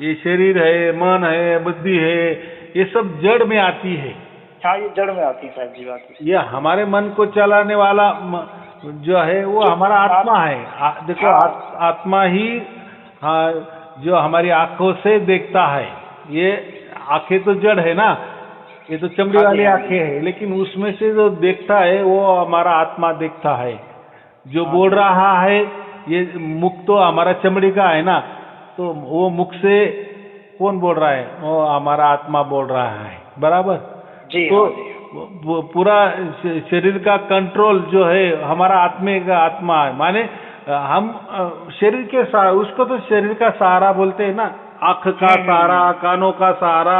S2: ये शरीर है, मन है, बुद्धि है, ये सब जड़ में आती है।
S1: हाँ, ये जड़ में आती है साहब जी बात। ये
S2: हमारे मन को चलाने वाला जो है वो हमारा आत्मा है। देखो, आत्मा ही जो हमारी आंखों से देखता है। ये आंखें तो जड़ है ना, ये तो चमड़ी वाली आंखें है, लेकिन उसमें से जो देखता है वो हमारा आत्मा देखता है। जो बोल रहा है, ये मुख तो हमारा चमड़ी का है ना, तो वो मुख से कौन बोल रहा है? वो हमारा आत्मा बोल रहा है। बराबर
S1: जी।
S2: तो पूरा शरीर का कंट्रोल जो है हमारा आत्मा है। माने हम शरीर के उसको तो शरीर का सहारा बोलते हैं ना, आंख का सहारा, कानों का सहारा,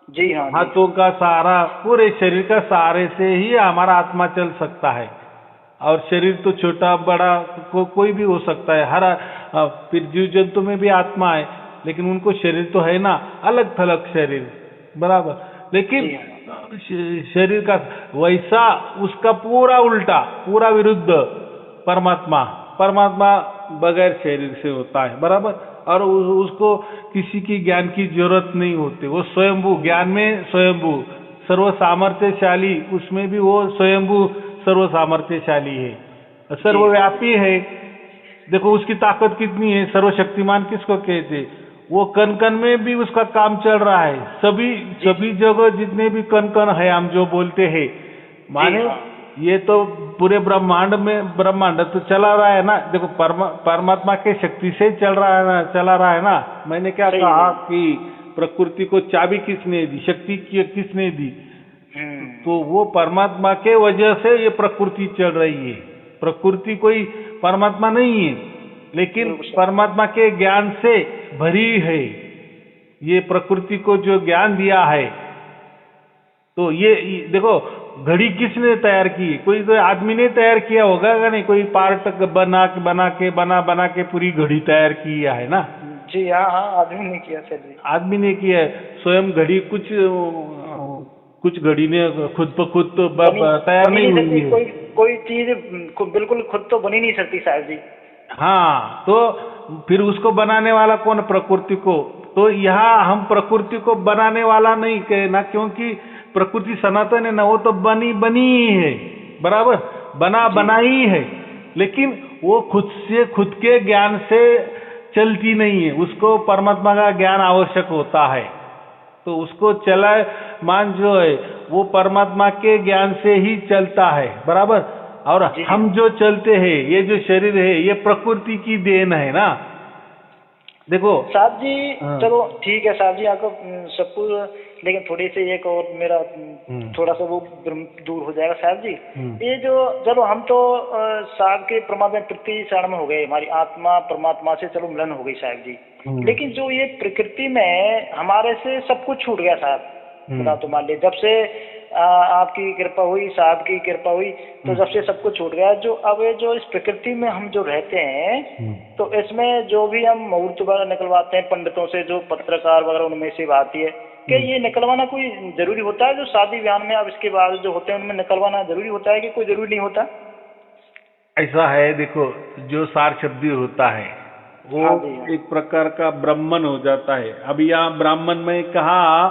S1: जी हाँ,
S2: हाथों का सहारा, पूरे शरीर का सहारे से ही हमारा आत्मा चल सकता है। और शरीर तो छोटा बड़ा कोई भी हो सकता है। हर फिर जीव जंतु में भी आत्मा है, लेकिन उनको शरीर तो है ना, अलग थलग शरीर। बराबर। लेकिन शरीर का वैसा उसका पूरा उल्टा, पूरा विरुद्ध परमात्मा बगैर शरीर से होता है। बराबर। और उसको किसी की ज्ञान की जरूरत नहीं होती। वो स्वयंभू, ज्ञान में स्वयंभू, सर्व सामर्थ्यशाली, उसमें भी वो स्वयंभू सर्व सामर्थ्यशाली है, सर्वव्यापी है। देखो उसकी ताकत कितनी है, सर्वशक्तिमान किसको कहते? वो कण कण में भी उसका काम चल रहा है। सभी जगह जितने भी कण कण है, हम जो बोलते हैं, माने ये तो पूरे ब्रह्मांड तो चला रहा है ना। देखो परमात्मा के शक्ति से चला रहा है ना। मैंने क्या कहा कि प्रकृति को चाबी किसने दी, शक्ति किसने दी? तो वो परमात्मा के वजह से ये प्रकृति चल रही है। प्रकृति कोई परमात्मा नहीं है, लेकिन परमात्मा के ज्ञान से भरी है। ये प्रकृति को जो ज्ञान दिया है, तो ये देखो घड़ी किसने तैयार की? कोई तो आदमी ने तैयार किया होगा क्या? नहीं, कोई पार्ट बना के पूरी घड़ी तैयार किया है ना।
S1: जी हाँ, आदमी ने किया सर जी।
S2: आदमी ने किया है। स्वयं घड़ी कुछ घड़ी ने खुद ब खुद तो तैयार नहीं हुई है।
S1: कोई चीज बिल्कुल खुद तो बनी नहीं सकती साहब जी।
S2: हाँ, तो फिर उसको बनाने वाला कौन? प्रकृति को। तो यहाँ हम प्रकृति को बनाने वाला नहीं कहना, क्योंकि प्रकृति सनातन है ना, वो तो बनी ही है। बराबर। बना ही है, लेकिन वो खुद के ज्ञान से चलती नहीं है। उसको परमात्मा का ज्ञान आवश्यक होता है। तो उसको मान जो है वो परमात्मा के ज्ञान से ही चलता है। बराबर। और हम जो चलते हैं, ये जो शरीर है, ये प्रकृति की देन है ना। देखो
S1: साहब जी, चलो ठीक है साहब जी, आपको सब कुछ, लेकिन थोड़ी सी एक और मेरा थोड़ा सा वो दूर हो जाएगा साहब जी। ये जो चलो हम तो साहब के परमात्मा प्रति शरण में हो गए, हमारी आत्मा परमात्मा से चलो मिलन हो गई साहब जी। लेकिन जो ये प्रकृति में हमारे से सब कुछ छूट गया साहब। खुदा तो मान ले, जब से आपकी कृपा हुई, साहब की कृपा हुई, तो जब से सब कुछ छूट गया। जो अब जो इस प्रकृति में हम जो रहते हैं, तो इसमें जो भी हम मुहूर्त वगैरह निकलवाते हैं पंडितों से, जो पत्रकार वगैरह उनमें से आती है, क्या ये निकलवाना कोई जरूरी होता है? जो शादी ब्याह में अब इसके बाद जो होते हैं उनमें निकलवाना जरूरी होता है कि कोई जरूरी नहीं होता?
S2: ऐसा है, देखो जो सार शब्दी होता है वो
S1: हाँ जी हाँ।
S2: एक प्रकार का ब्राह्मण हो जाता है। अब यहाँ ब्राह्मण में कहा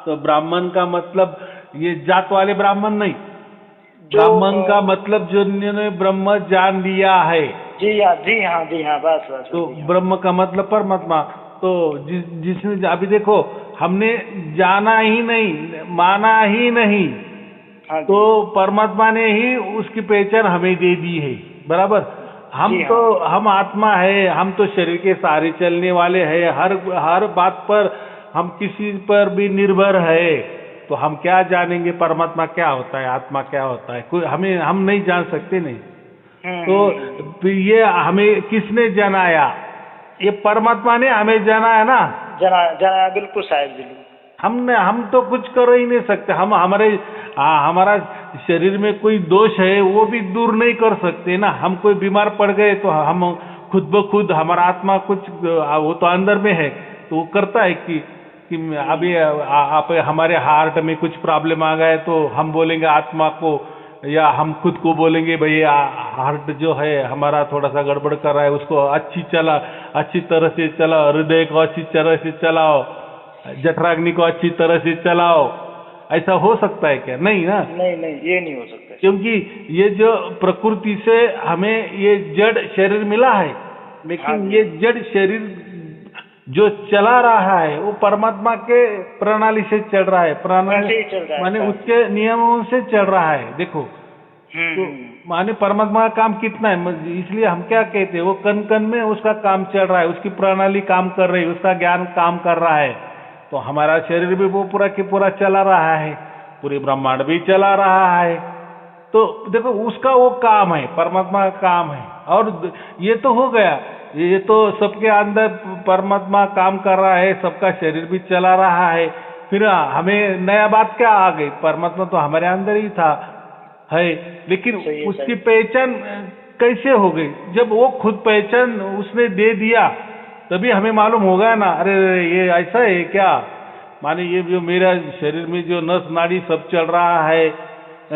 S2: तो ब्राह्मण का मतलब ये जात वाले ब्राह्मण नहीं,
S1: जो
S2: ब्राह्मण का मतलब जिन्होंने ब्रह्म जान लिया है।
S1: जी हाँ जी हाँ जी हाँ, बस बस
S2: तो
S1: जी हाँ।
S2: ब्रह्म का मतलब परमात्मा। तो जिसने अभी देखो हमने जाना ही नहीं, माना ही नहीं,
S1: हाँ
S2: तो
S1: जी
S2: परमात्मा ने ही उसकी पहचान हमें दे दी है। बराबर।
S1: जी हाँ।
S2: हम आत्मा है, हम तो शरीर के सहारे चलने वाले हैं, हर हर बात पर हम किसी पर भी निर्भर है। तो हम क्या जानेंगे परमात्मा क्या होता है, आत्मा क्या होता है, कोई हमें हम नहीं जान सकते नहीं। तो ये हमें किसने जनाया? ये परमात्मा ने हमें जनाया ना।
S1: जना जना बिल्कुल साहब जी।
S2: हम तो कुछ कर ही नहीं सकते। हमारा शरीर में कोई दोष है वो भी दूर नहीं कर सकते ना। हम कोई बीमार पड़ गए तो हम खुद ब खुद हमारा आत्मा कुछ वो तो अंदर में है, तो वो करता है कि अभी आप हमारे हार्ट में कुछ प्रॉब्लम आ गए तो हम बोलेंगे आत्मा को, या हम खुद को बोलेंगे भाई हार्ट जो है हमारा थोड़ा सा गड़बड़ कर रहा है, उसको अच्छी तरह से चलाओ, हृदय को अच्छी तरह से चलाओ, जठराग्नि को अच्छी तरह से चलाओ। ऐसा हो सकता है क्या? नहीं ना।
S1: नहीं नहीं, ये नहीं हो सकता।
S2: क्योंकि ये जो प्रकृति से हमें ये जड़ शरीर मिला है,
S1: हाँ
S2: लेकिन
S1: जी।
S2: ये जड़ शरीर जो चला रहा है वो परमात्मा के प्रणाली से चल रहा है। प्रणाली
S1: वैसे ही चल रहा है
S2: माने
S1: साहब जी।
S2: उसके नियमों से चल रहा है। देखो तो
S1: हम्म।
S2: माने परमात्मा का काम कितना है, इसलिए हम क्या कहते हैं, वो कण कण में उसका काम चल रहा है, उसकी प्रणाली काम कर रही है, उसका ज्ञान काम कर रहा है। तो हमारा शरीर भी वो पूरा की पूरा चला रहा है, पूरी ब्रह्मांड भी चला रहा है। तो देखो उसका वो काम है, परमात्मा का काम है। और ये तो हो गया, ये तो सबके अंदर परमात्मा काम कर रहा है, सबका शरीर भी चला रहा है। फिर हमें नया बात क्या आ गई? परमात्मा तो हमारे अंदर ही था है, लेकिन
S1: सही है
S2: उसकी
S1: सही।
S2: पहचान कैसे हो गई? जब वो खुद पहचान उसने दे दिया तभी हमें मालूम होगा ना। अरे ये ऐसा है क्या? माने ये जो मेरा शरीर में जो नस नाड़ी सब चल रहा है,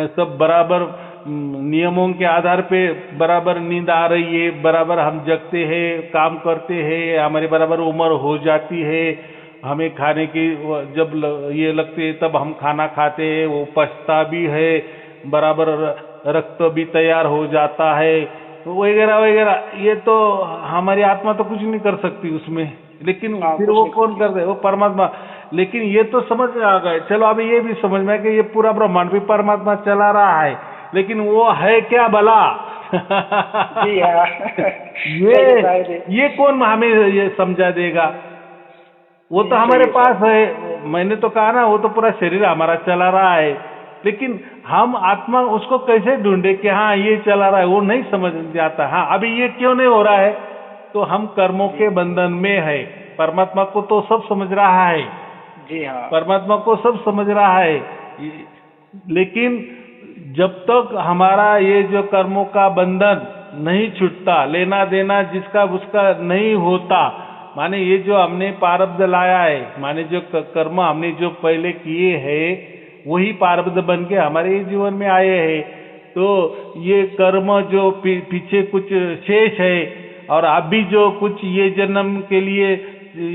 S2: सब बराबर नियमों के आधार पे बराबर नींद आ रही है, बराबर हम जगते हैं, काम करते हैं, हमारी बराबर उम्र हो जाती है, हमें खाने की जब ये लगती है तब हम खाना खाते हैं, वो पचता भी है, बराबर रक्त भी तैयार हो जाता है, वगैरह वगैरह। ये तो हमारी आत्मा तो कुछ नहीं कर सकती उसमें, लेकिन
S1: हाँ,
S2: फिर
S1: कुछ
S2: वो
S1: नहीं
S2: कौन
S1: करती।
S2: कर दे? वो परमात्मा। लेकिन ये तो समझ में आ गए। चलो अभी ये भी समझ में कि ये पूरा ब्रह्मांड भी परमात्मा चला रहा है, लेकिन वो है क्या भला?
S1: जी हाँ।
S2: ये कौन हमें ये समझा देगा? वो तो हमारे
S1: सही
S2: पास
S1: है।
S2: है। मैंने तो कहा ना, वो तो पूरा शरीर हमारा चला रहा है, लेकिन हम आत्मा उसको कैसे ढूंढे कि हाँ ये चला रहा है? वो नहीं समझ आता। हाँ अभी ये क्यों नहीं हो रहा है? तो हम कर्मों
S1: जी
S2: के बंधन में है। परमात्मा को तो सब समझ रहा है,
S1: जी हाँ।
S2: परमात्मा को सब समझ रहा है, लेकिन जब तक हमारा ये जो कर्मों का बंधन नहीं छूटता, लेना देना जिसका उसका नहीं होता, माने ये जो हमने प्रारब्ध लाया है, माने जो कर्म हमने जो पहले किए हैं वही प्रारब्ध बन के हमारे जीवन में आए हैं। तो ये कर्म जो पीछे कुछ शेष है, और अभी जो कुछ ये जन्म के लिए,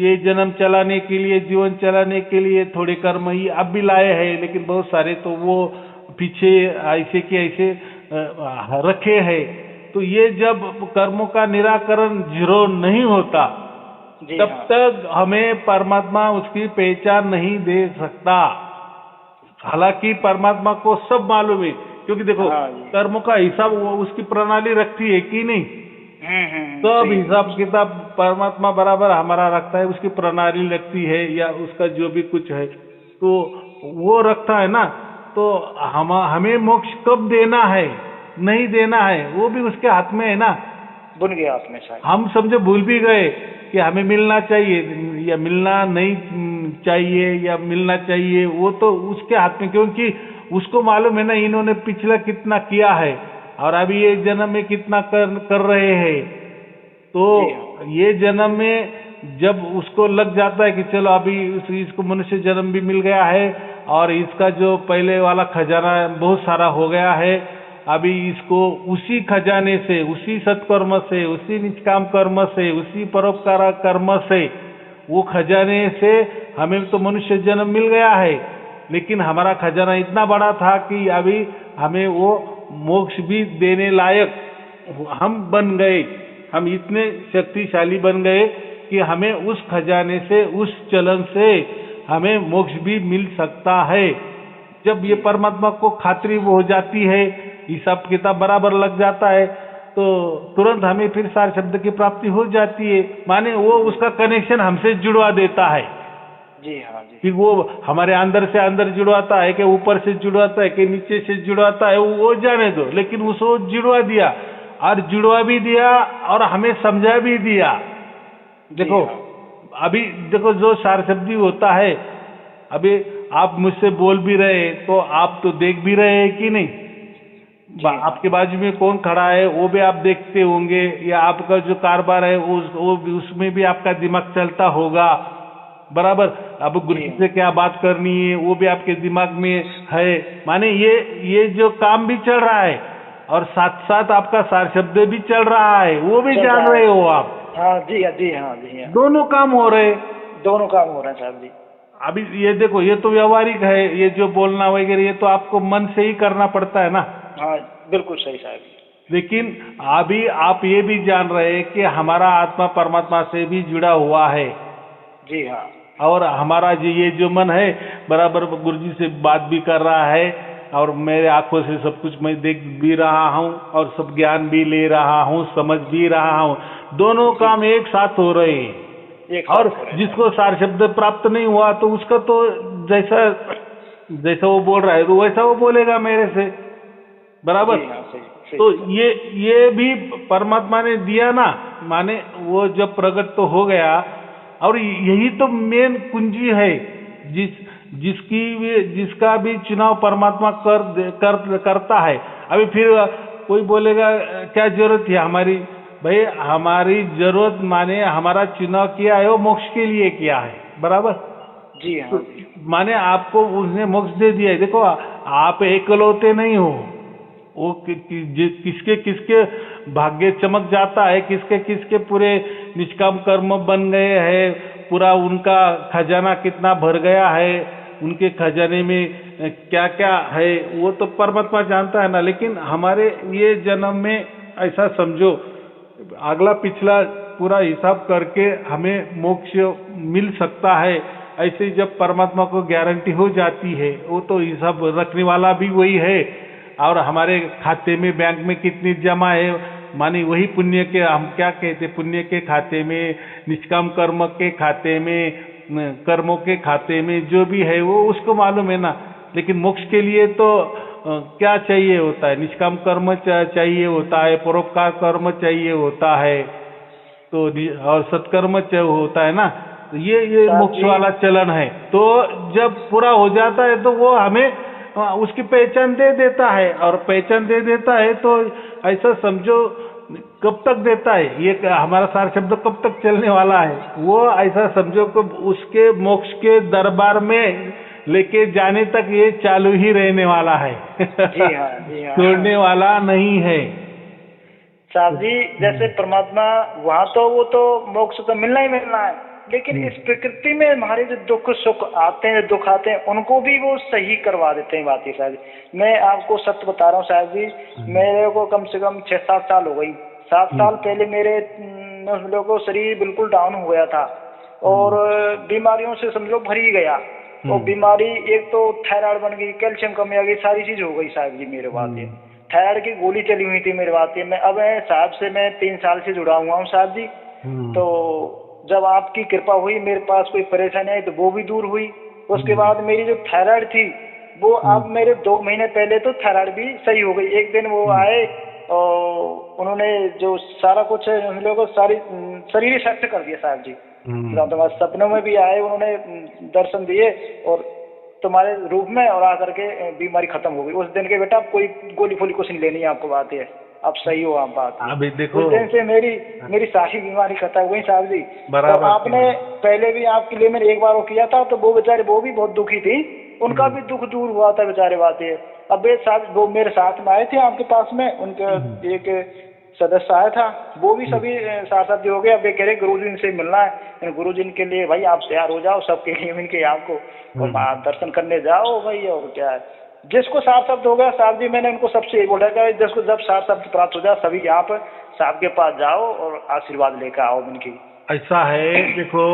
S2: ये जन्म चलाने के लिए, जीवन चलाने के लिए थोड़े कर्म ही अब भी लाए हैं, लेकिन बहुत सारे तो वो पीछे ऐसे के ऐसे रखे हैं। तो ये जब कर्मों का निराकरण जीरो नहीं होता,
S1: जी
S2: तब
S1: हाँ।
S2: तक हमें परमात्मा उसकी पहचान नहीं दे सकता। हालांकि परमात्मा को सब मालूम है, क्योंकि देखो
S1: हाँ जी।
S2: कर्मों का हिसाब वो उसकी प्रणाली रखती है कि नहीं? सब
S1: सही है।
S2: हिसाब किताब परमात्मा बराबर हमारा रखता है, उसकी प्रणाली लगती है, या उसका जो भी कुछ है तो वो रखता है ना। तो हमें मोक्ष कब देना है, नहीं देना है, वो भी उसके हाथ में है ना।
S1: बुन गया आपने शायद।
S2: हम समझे भूल भी गए कि हमें मिलना चाहिए या मिलना नहीं चाहिए, या मिलना चाहिए, वो तो उसके हाथ में, क्योंकि उसको मालूम है ना इन्होंने पिछला कितना किया है और अभी ये जन्म में कितना कर रहे हैं। तो ये जन्म में जब उसको लग जाता है कि चलो अभी इसको मनुष्य जन्म भी मिल गया है और इसका जो पहले वाला खजाना बहुत सारा हो गया है, अभी इसको उसी खजाने से, उसी सत्कर्म से, उसी निष्काम कर्म से, उसी परोपकार कर्म से, वो खजाने से हमें तो मनुष्य जन्म मिल गया है, लेकिन हमारा खजाना इतना बड़ा था कि अभी हमें वो मोक्ष भी देने लायक हम बन गए। हम इतने शक्तिशाली बन गए कि हमें उस खजाने से, उस चलन से हमें मोक्ष भी मिल सकता है। जब ये परमात्मा को खातिर हो जाती है, हिसाब किताब बराबर लग जाता है, तो तुरंत हमें फिर सार शब्द की प्राप्ति हो जाती है। माने वो उसका कनेक्शन हमसे जुड़वा देता है।
S1: जी हाँ जी।
S2: कि वो हमारे अंदर से अंदर जुड़वाता है कि ऊपर से जुड़वाता है कि नीचे से जुड़वाता है, वो जाने दो, लेकिन उसको जुड़वा दिया, और जुड़वा भी दिया और हमें समझा भी दिया। देखो अभी देखो जो सार शब्दी होता है, अभी आप मुझसे बोल भी रहे तो आप तो देख भी रहे हैं कि नहीं? आपके बाजू में कौन खड़ा है वो भी आप देखते होंगे, या आपका जो कारोबार है उसमें भी आपका दिमाग चलता होगा, बराबर। अब गुरु जी से क्या बात करनी है वो भी आपके दिमाग में है। माने ये जो काम भी चल रहा है और साथ साथ आपका सार शब्द भी चल रहा है, वो भी जान रहे हो आप।
S1: हाँ जी हाँ जी हाँ जी हाँ,
S2: दोनों काम हो रहे,
S1: दोनों काम हो रहे हैं साहब जी।
S2: अभी ये देखो, ये तो व्यवहारिक है, ये जो बोलना वगैरह ये तो आपको मन से ही करना पड़ता है ना।
S1: हाँ बिल्कुल सही साहब।
S2: लेकिन अभी आप ये भी जान रहे हैं कि हमारा आत्मा परमात्मा से भी जुड़ा हुआ है।
S1: जी हाँ।
S2: और हमारा ये जो मन है बराबर गुरु जी से बात भी कर रहा है, और मेरे आंखों से सब कुछ मैं देख भी रहा हूँ और सब ज्ञान भी ले रहा हूँ, समझ भी रहा हूँ। दोनों काम एक साथ हो रहे हैं। और जिसको सार शब्द प्राप्त नहीं हुआ तो उसका तो जैसा वो बोल रहा है तो वैसा वो बोलेगा मेरे से, बराबर। तो ये भी परमात्मा ने दिया ना, माने वो जब प्रकट तो हो गया, और यही तो मेन कुंजी है जिसका भी चुनाव परमात्मा करता है। अभी फिर कोई बोलेगा क्या जरूरत है हमारी? भाई हमारी जरूरत माने हमारा चुनाव किया है वो मोक्ष के लिए किया है, बराबर।
S1: जी हाँ।
S2: तो माने आपको उसने मोक्ष दे दिया है। देखो आप एकलौते नहीं हो, वो किसके किसके भाग्य चमक जाता है, किसके किसके पूरे निष्काम कर्म बन गए हैं, पूरा उनका खजाना कितना भर गया है, उनके खजाने में क्या क्या है वो तो परमात्मा जानता है ना। लेकिन हमारे ये जन्म में ऐसा समझो, अगला पिछला पूरा हिसाब करके हमें मोक्ष मिल सकता है। ऐसे जब परमात्मा को गारंटी हो जाती है, वो तो हिसाब रखने वाला भी वही है, और हमारे खाते में बैंक में कितनी जमा है, मानी वही पुण्य के, हम क्या कहते, पुण्य के खाते में, निष्काम कर्म के खाते में, कर्मों के खाते में जो भी है वो उसको मालूम है ना। लेकिन मोक्ष के लिए तो क्या चाहिए होता है? निष्काम कर्म चाहिए होता है, परोपकार कर्म चाहिए होता है, तो और सत्कर्म होता है ना। तो ये मोक्ष वाला चलन है। तो जब पूरा हो जाता है तो वो हमें उसकी पहचान दे देता है, और पहचान दे देता है तो ऐसा समझो कब तक देता है, ये हमारा सार शब्द कब तक चलने वाला है, वो ऐसा समझो कि उसके मोक्ष के दरबार में लेके जाने तक ये चालू ही रहने वाला है।
S1: जी हाँ, जी हाँ।
S2: छोड़ने वाला नहीं है
S1: साहब जी। जैसे परमात्मा वहाँ तो वो तो मोक्ष तो मिलना ही मिलना है, लेकिन इस प्रकृति में हमारे जो दुख सुख आते हैं, दुख आते हैं, उनको भी वो सही करवा देते हैं। बात है साहब जी, मैं आपको सत्य बता रहा हूँ साहब जी, मेरे को कम से कम 6-7 साल हो गई। 7 साल पहले मेरे समझो को शरीर बिल्कुल डाउन हो गया था, और बीमारियों से समझो भरी गया। और बीमारी एक तो थायराइड बन गई, कैल्शियम कमी आ गई, सारी चीज हो गई साहब जी मेरे बात है। थायराइड की गोली चली हुई थी मेरे बात है। मैं अब साहब से मैं 3 साल से जुड़ा हुआ हूँ साहब जी। तो जब आपकी कृपा हुई, मेरे पास कोई परेशानी आई तो वो भी दूर हुई। उसके बाद मेरी जो थायराइड थी वो अब मेरे 2 महीने पहले तो थायराइड भी सही हो गई। एक दिन वो आए और उन्होंने जो सारा कुछ हम लोगों को सारी शरीर सेट कर दिया साहब जी। तुम्हारे सपनों में भी आए, उन्होंने दर्शन दिए और तुम्हारे रूप में, और आकर के बीमारी खत्म हो गई। उस दिन के बेटा कोई गोली फोली कुछ नहीं लेनी है आपको, बात है आप सही हो आप बात।
S2: अभी देखो
S1: उस दिन से मेरी सारी बीमारी खत्म हो गई साहब जी। और आपने पहले भी आपके लिए मैंने एक बार वो किया था, तो वो बेचारे वो भी बहुत दुखी थी, उनका भी दुख दूर हुआ था बेचारे बातें। अब वे साहब वो मेरे साथ में आए थे आपके पास में, उनका एक सदस्य आया था, वो भी सभी साथ हो गए। अब वे कह रहे गुरुजी से मिलना है, गुरुजी के लिए भाई आप तैयार हो जाओ, सबके लिए इनके आपको और दर्शन करने जाओ भाई। और क्या है, जिसको साफ शब्द हो गया साहब जी, मैंने उनको सबसे यही बोला कि जिसको जब साफ शब्द प्राप्त हो जाए सभी आप साहब के पास जाओ और आशीर्वाद लेकर आओ इनकी।
S2: ऐसा है, देखो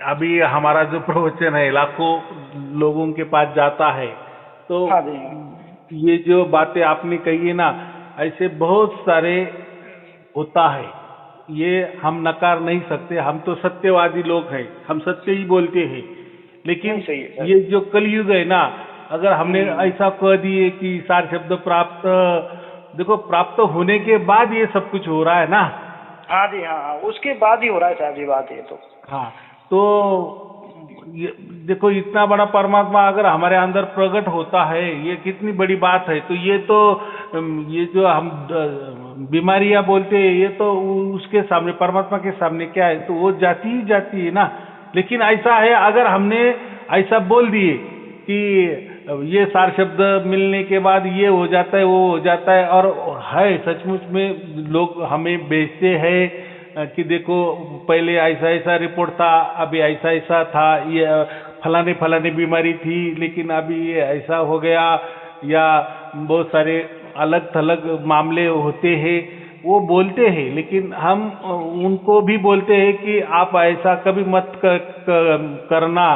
S2: अभी हमारा जो प्रवचन है लाखों लोगों के पास जाता है, तो
S1: हाँ जी,
S2: ये जो बातें आपने कही है ना, ऐसे बहुत सारे होता है, ये हम नकार नहीं सकते। हम तो सत्यवादी लोग हैं, हम सत्य ही बोलते हैं। लेकिन
S1: सही है,
S2: ये जो कलयुग है ना, अगर हमने ऐसा कह दिए कि सार शब्द प्राप्त, देखो प्राप्त होने के बाद ये सब कुछ हो रहा है ना।
S1: हाँ जी, हाँ उसके बाद ही हो रहा है साहब जी बात ये तो।
S2: हाँ, तो देखो इतना बड़ा परमात्मा अगर हमारे अंदर प्रकट होता है, ये कितनी बड़ी बात है। तो ये तो ये जो हम बीमारियां बोलते हैं, ये तो उसके सामने, परमात्मा के सामने क्या है, तो वो जाती ही जाती है ना। लेकिन ऐसा है, अगर हमने ऐसा बोल दिए कि ये सार शब्द मिलने के बाद ये हो जाता है, वो हो जाता है, और है सचमुच में लोग हमें भेजते हैं कि देखो पहले ऐसा ऐसा रिपोर्ट था, अभी ऐसा ऐसा था, ये फलाने फलाने बीमारी थी लेकिन अभी ये ऐसा हो गया, या बहुत सारे अलग थलग मामले होते हैं, वो बोलते हैं। लेकिन हम उनको भी बोलते हैं कि आप ऐसा कभी मत करना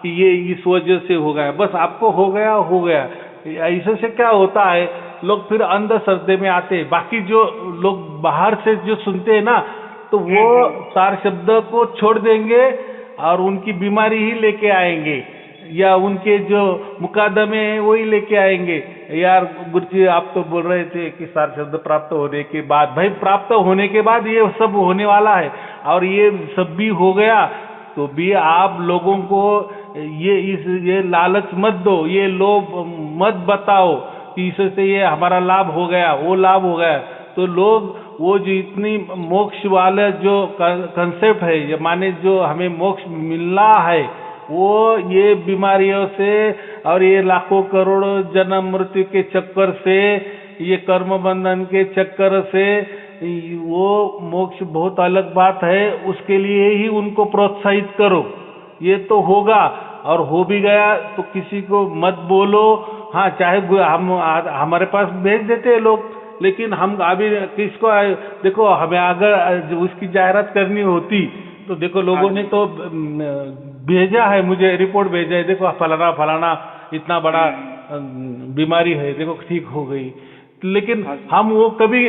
S2: कि ये इस वजह से हो गया, बस आपको हो गया हो गया। ऐसे से क्या होता है, लोग फिर अंधश्रद्धे में आते हैं। बाकी जो लोग बाहर से जो सुनते हैं ना, तो वो सार शब्द को छोड़ देंगे और उनकी बीमारी ही लेके आएंगे, या उनके जो मुकादमे हैं वही लेके आएंगे। यार गुरुजी आप तो बोल रहे थे कि सार शब्द प्राप्त होने के बाद, भाई प्राप्त होने के बाद ये सब होने वाला है, और ये सब भी हो गया, तो भी आप लोगों को ये लालच मत दो, ये लोभ मत बताओ कि इससे ये हमारा लाभ हो गया, वो लाभ हो गया। तो लोग वो जो इतनी मोक्ष वाला जो कंसेप्ट है, ये माने जो हमें मोक्ष मिलना है, वो ये बीमारियों से और ये लाखों करोड़ों जन्म मृत्यु के चक्कर से, ये कर्म बंधन के चक्कर से, वो मोक्ष बहुत अलग बात है। उसके लिए ही उनको प्रोत्साहित करो, ये तो होगा, और हो भी गया तो किसी को मत बोलो। हाँ, चाहे हम हमारे पास भेज देते हैं लोग, लेकिन हम अभी किसको, देखो हमें अगर उसकी जाहिरात करनी होती तो देखो लोगों ने तो भेजा है, मुझे रिपोर्ट भेजा है, देखो फलाना फलाना इतना बड़ा बीमारी है, देखो ठीक हो गई। लेकिन हम वो कभी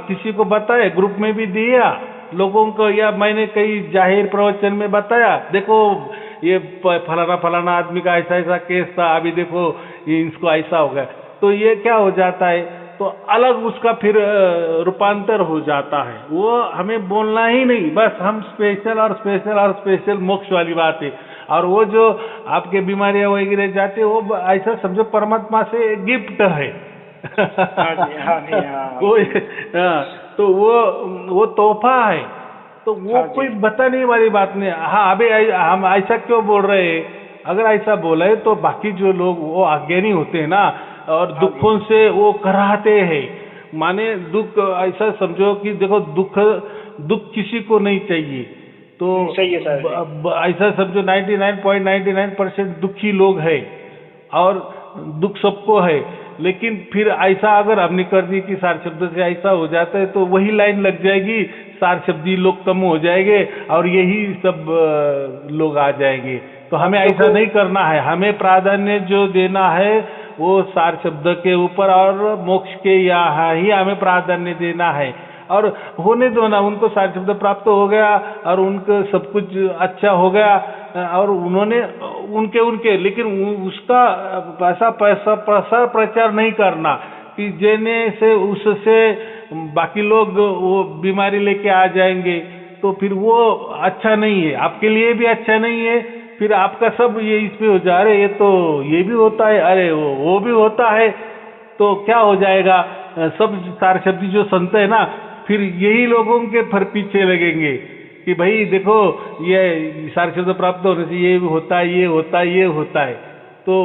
S2: किसी को बताए, ग्रुप में भी दिया लोगों को, या मैंने कई जाहिर प्रवचन में बताया, देखो ये फलाना फलाना आदमी का ऐसा ऐसा केस था, अभी देखो ये इसको ऐसा हो गया। तो ये क्या हो जाता है, तो अलग उसका फिर रूपांतर हो जाता है। वो हमें बोलना ही नहीं, बस हम स्पेशल और स्पेशल और स्पेशल मोक्ष वाली बात है। और वो जो आपके बीमारियां वगैरह जाते, वो ऐसा समझो परमात्मा से गिफ्ट है। तो वो तोहफा है, तो वो कोई बताने वाली बात नहीं। हाँ, अभी हम ऐसा क्यों बोल रहे हैं, अगर ऐसा बोले तो बाकी जो लोग वो अज्ञानी होते हैं ना, और दुखों से वो कराते हैं। माने दुख ऐसा समझो कि देखो दुख किसी को नहीं चाहिए, तो
S1: सही है सर।
S2: ऐसा समझो 99.99% दुखी लोग हैं, और दुख सबको है। लेकिन फिर ऐसा अगर हमने कर दी कि सार शब्द से ऐसा हो जाता है, तो वही लाइन लग जाएगी, सार शब्दी लोग कम हो जाएंगे और यही सब लोग आ जाएंगे। तो हमें ऐसा नहीं करना है, हमें प्राधान्य जो देना है वो सार शब्द के ऊपर, और मोक्ष के यहाँ ही हमें प्राधान्य देना है। और होने दो ना, उनको सार शब्द प्राप्त हो गया और उनको सब कुछ अच्छा हो गया, और उन्होंने उनके लेकिन उसका पैसा प्रसार प्रचार नहीं करना कि जेने से उससे बाकी लोग वो बीमारी लेके आ जाएंगे, तो फिर वो अच्छा नहीं है, आपके लिए भी अच्छा नहीं है। फिर आपका सब ये इसमें हो जा रहे, ये तो ये भी होता है, अरे वो भी होता है, तो क्या हो जाएगा। सब सार शब्दी जो संत है ना, फिर यही लोगों के फिर पीछे लगेंगे कि भाई देखो ये सार शब्द प्राप्त होने से ये होता है, ये होता है, ये होता है। तो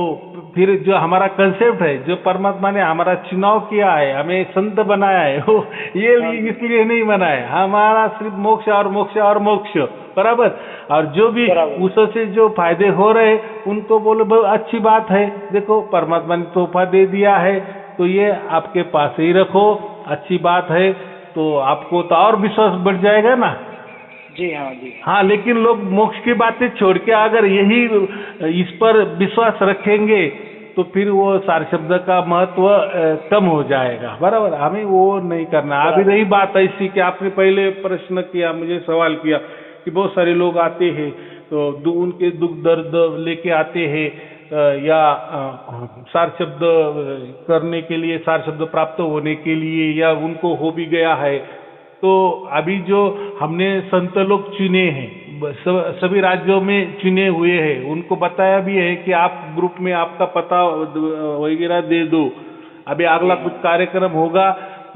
S2: फिर जो हमारा कंसेप्ट है, जो परमात्मा ने हमारा चुनाव किया है, हमें संत बनाया है, वो ये
S1: हाँ जी,
S2: इसलिए नहीं बनाया है। हमारा सिर्फ मोक्ष और मोक्ष और मोक्ष, बराबर। और जो भी
S1: बराबर।
S2: उससे जो फायदे हो रहे उनको बोलो बहुत अच्छी बात है, देखो परमात्मा ने तोहफा दे दिया है तो ये आपके पास ही रखो, अच्छी बात है। तो आपको तो और विश्वास बढ़ जाएगा ना।
S1: जी हाँ, जी
S2: हाँ, लेकिन लोग मोक्ष की बातें छोड़ के अगर यही इस पर विश्वास रखेंगे तो फिर वो सार शब्द का महत्व कम हो जाएगा, बराबर। हमें वो नहीं करना। अभी
S1: बराबर।
S2: रही बात ऐसी कि आपने पहले प्रश्न किया, मुझे सवाल किया कि बहुत सारे लोग आते हैं तो उनके दुख दर्द लेके आते हैं या सार शब्द करने के लिए, सार शब्द प्राप्त होने के लिए, या उनको हो भी गया है। तो अभी जो हमने संत लोग चुने हैं, सभी राज्यों में चुने हुए हैं, उनको बताया भी है कि आप ग्रुप में आपका पता वगैरह दे दो। अभी अगला कुछ कार्यक्रम होगा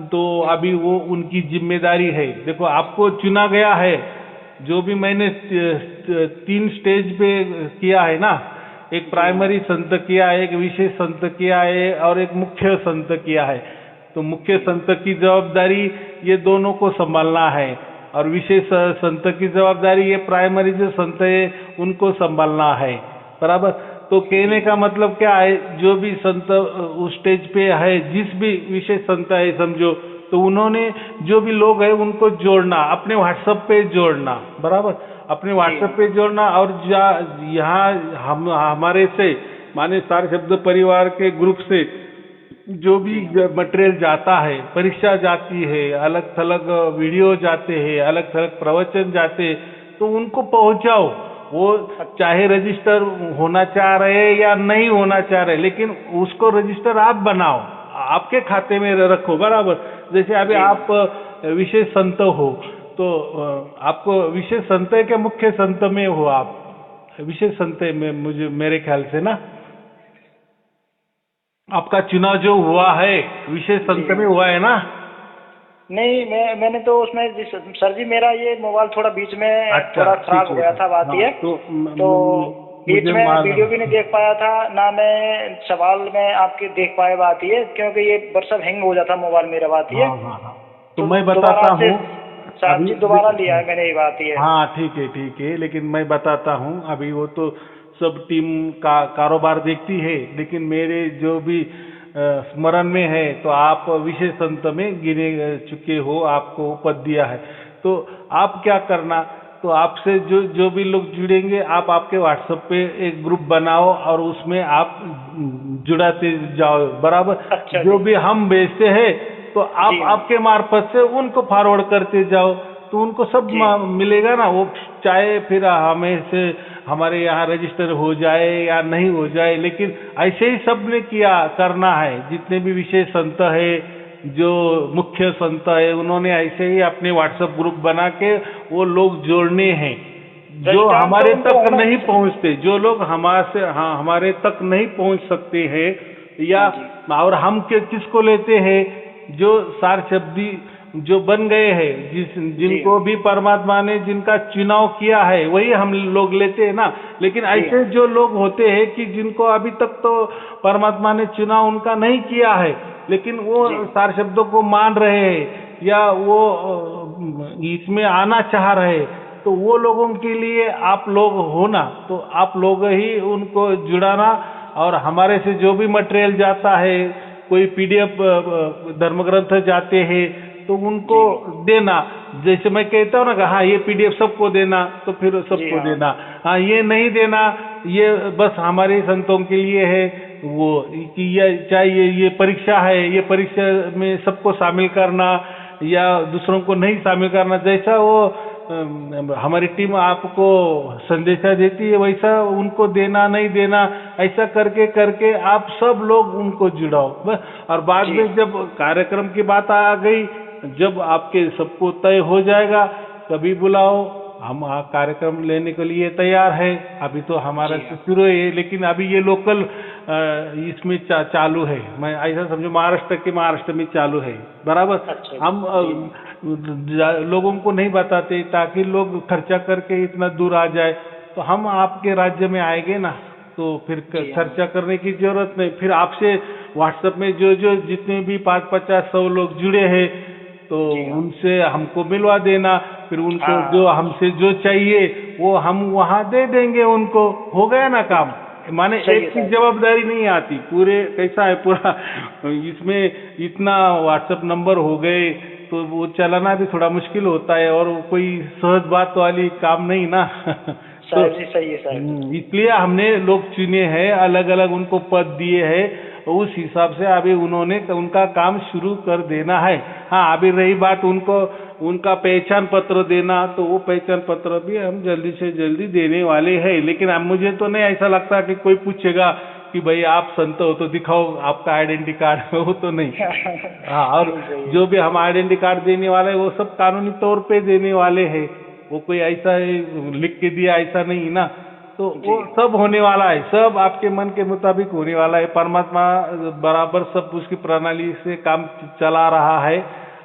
S2: तो अभी वो उनकी जिम्मेदारी है। देखो आपको चुना गया है, जो भी मैंने 3 स्टेज पे किया है ना, एक प्राइमरी संत किया है, एक विशेष संत किया है और एक मुख्य संत किया है। तो मुख्य संत की जवाबदारी ये दोनों को संभालना है और विशेष संत की जवाबदारी ये प्राइमरी जो संत है उनको संभालना है, बराबर। तो कहने का मतलब क्या है, जो भी संत उस स्टेज पे है, जिस भी विशेष संत है समझो, तो उन्होंने जो भी लोग हैं उनको जोड़ना, अपने व्हाट्सएप पे जोड़ना, बराबर, अपने व्हाट्सएप पे जोड़ना। और यहाँ हम हमारे से माने सार शब्द परिवार के ग्रुप से जो भी मटेरियल जाता है, परीक्षा जाती है, अलग थलग वीडियो जाते हैं, अलग थलग प्रवचन जाते हैं, तो उनको पहुंचाओ। वो चाहे रजिस्टर होना चाह रहे या नहीं होना चाह रहे, लेकिन उसको रजिस्टर आप बनाओ, आपके खाते में रखो, बराबर। जैसे अभी आप विशेष संत हो तो आपको विशेष संत है क्या मुख्य संत में हो आप? विशेष संत में, मुझे मेरे ख्याल से ना आपका चुनाव जो हुआ है विशेष संत में हुआ है ना?
S1: नहीं, मैंने तो उसमें सर जी मेरा ये मोबाइल थोड़ा बीच में
S2: अच्छा,
S1: थोड़ा खराब
S2: ठीक
S1: हो
S2: है।
S1: गया था, बात
S2: हाँ,
S1: ये।
S2: तो
S1: तो बीच
S2: मुझे
S1: में
S2: मालूम।
S1: वीडियो भी नहीं देख पाया था, ना मैं सवाल में आपके देख पाया, बात ये, क्योंकि ये व्हाट्सएप हैंग हो जाता मोबाइल मेरा, बात ये।
S2: हाँ हाँ हाँ, तो
S1: तो
S2: मैं
S1: दोबारा
S2: बताता
S1: से
S2: हूँ
S1: साहब
S2: अभी।
S1: जी दोबारा लिया है मैंने, ये बात ये।
S2: हाँ ठीक है ठीक है, लेकिन मैं बताता हूँ अभी। वो तो सब टीम का कारोबार देखती है, लेकिन मेरे जो भी स्मरण में है तो आप विशेष संत में गिने चुके हो, आपको पद दिया है। तो आप क्या करना, तो आपसे जो जो भी लोग जुड़ेंगे, आप आपके व्हाट्सएप पे एक ग्रुप बनाओ और उसमें आप जुड़ाते जाओ, बराबर।
S1: अच्छा
S2: जो
S1: जी।
S2: भी हम भेजते हैं तो आप
S1: जी हाँ।
S2: आपके मार्फत से उनको फॉरवर्ड करते जाओ, तो उनको सब
S1: जी
S2: मिलेगा ना। वो चाहे फिर हमें से हमारे यहाँ रजिस्टर हो जाए या नहीं हो जाए, लेकिन ऐसे ही सब ने किया करना है। जितने भी विशेष संत है, जो मुख्य संत है, उन्होंने ऐसे ही अपने व्हाट्सएप ग्रुप बना के वो लोग जोड़ने हैं। जो
S1: रजिस्ट्रार
S2: हमारे
S1: तो उनको
S2: तक
S1: होना।
S2: नहीं पहुंचते, जो लोग हमारे तक नहीं पहुंच सकते हैं, या
S1: हाँ जी।
S2: और हम किसको लेते हैं, जो सार शब्दी जो बन गए हैं, जिनको भी परमात्मा ने जिनका चुनाव किया है, वही हम लोग लेते हैं ना। लेकिन ऐसे जो लोग होते हैं कि जिनको अभी तक तो परमात्मा ने चुनाव उनका नहीं किया है, लेकिन वो सार शब्दों को मान रहे हैं या वो इसमें आना चाह रहे हैं, तो वो लोगों के लिए आप लोग हो ना, तो आप लोग ही उनको जुड़ाना। और हमारे से जो भी मटेरियल जाता है, कोई पीडीएफ धर्म ग्रंथ जाते हैं, तो उनको देना। जैसे मैं कहता हूँ ना, हाँ ये पीडीएफ सबको देना, तो फिर सबको देना। हाँ ये नहीं देना, ये बस हमारे संतों के लिए है, वो कि चाहे ये परीक्षा है, ये परीक्षा में सबको शामिल करना या दूसरों को नहीं शामिल करना। जैसा वो हमारी टीम आपको संदेशा देती है, वैसा उनको देना नहीं देना, ऐसा करके करके आप सब लोग उनको जुड़ाओ बस। और बाद में जब कार्यक्रम की बात आ गई, जब आपके सबको तय हो जाएगा, कभी बुलाओ, हम कार्यक्रम लेने के लिए तैयार है। अभी तो हमारा शुरू है, लेकिन अभी ये लोकल इसमें चालू है। मैं ऐसा समझो महाराष्ट्र में चालू है, बराबर। हम लोगों को नहीं बताते ताकि लोग खर्चा करके इतना दूर आ जाए, तो हम आपके राज्य में आएंगे ना, तो फिर
S1: जी हाँ।
S2: खर्चा करने की जरूरत नहीं। फिर आपसे व्हाट्सएप में जो जो जितने भी 5-50-100 लोग जुड़े हैं तो
S1: जी हाँ।
S2: उनसे हमको मिलवा देना, फिर उनको जो
S1: हाँ
S2: हमसे जो चाहिए वो हम वहाँ दे देंगे उनको, हो गया ना काम। माने
S1: सही है
S2: एक की
S1: साहब।
S2: जवाबदारी नहीं आती, पूरे कैसा है पूरा इसमें इतना व्हाट्सएप नंबर हो गए तो वो चलाना भी थोड़ा मुश्किल होता है और वो कोई सहज बात वाली काम नहीं ना तो
S1: साहब जी सही है साहब जी।
S2: इसलिए हमने लोग चुने हैं, अलग अलग उनको पद दिए हैं, उस हिसाब से अभी उन्होंने उनका काम शुरू कर देना है। हाँ, अभी रही बात उनको उनका पहचान पत्र देना, तो वो पहचान पत्र भी हम जल्दी से जल्दी देने वाले हैं। लेकिन अब मुझे तो नहीं ऐसा लगता कि कोई पूछेगा कि भाई आप संत हो तो दिखाओ आपका आइडेंटिटी कार्ड वो तो नहीं। हाँ, और
S1: नहीं सही है।
S2: जो भी हम आइडेंटिटी कार्ड देने वाले हैं वो सब कानूनी तौर पे देने वाले हैं, वो कोई ऐसा लिख के दिया ऐसा नहीं ना। तो
S1: जी
S2: वो सब होने वाला है, सब आपके मन के मुताबिक होने वाला है। परमात्मा बराबर सब उसकी प्रणाली से काम चला रहा है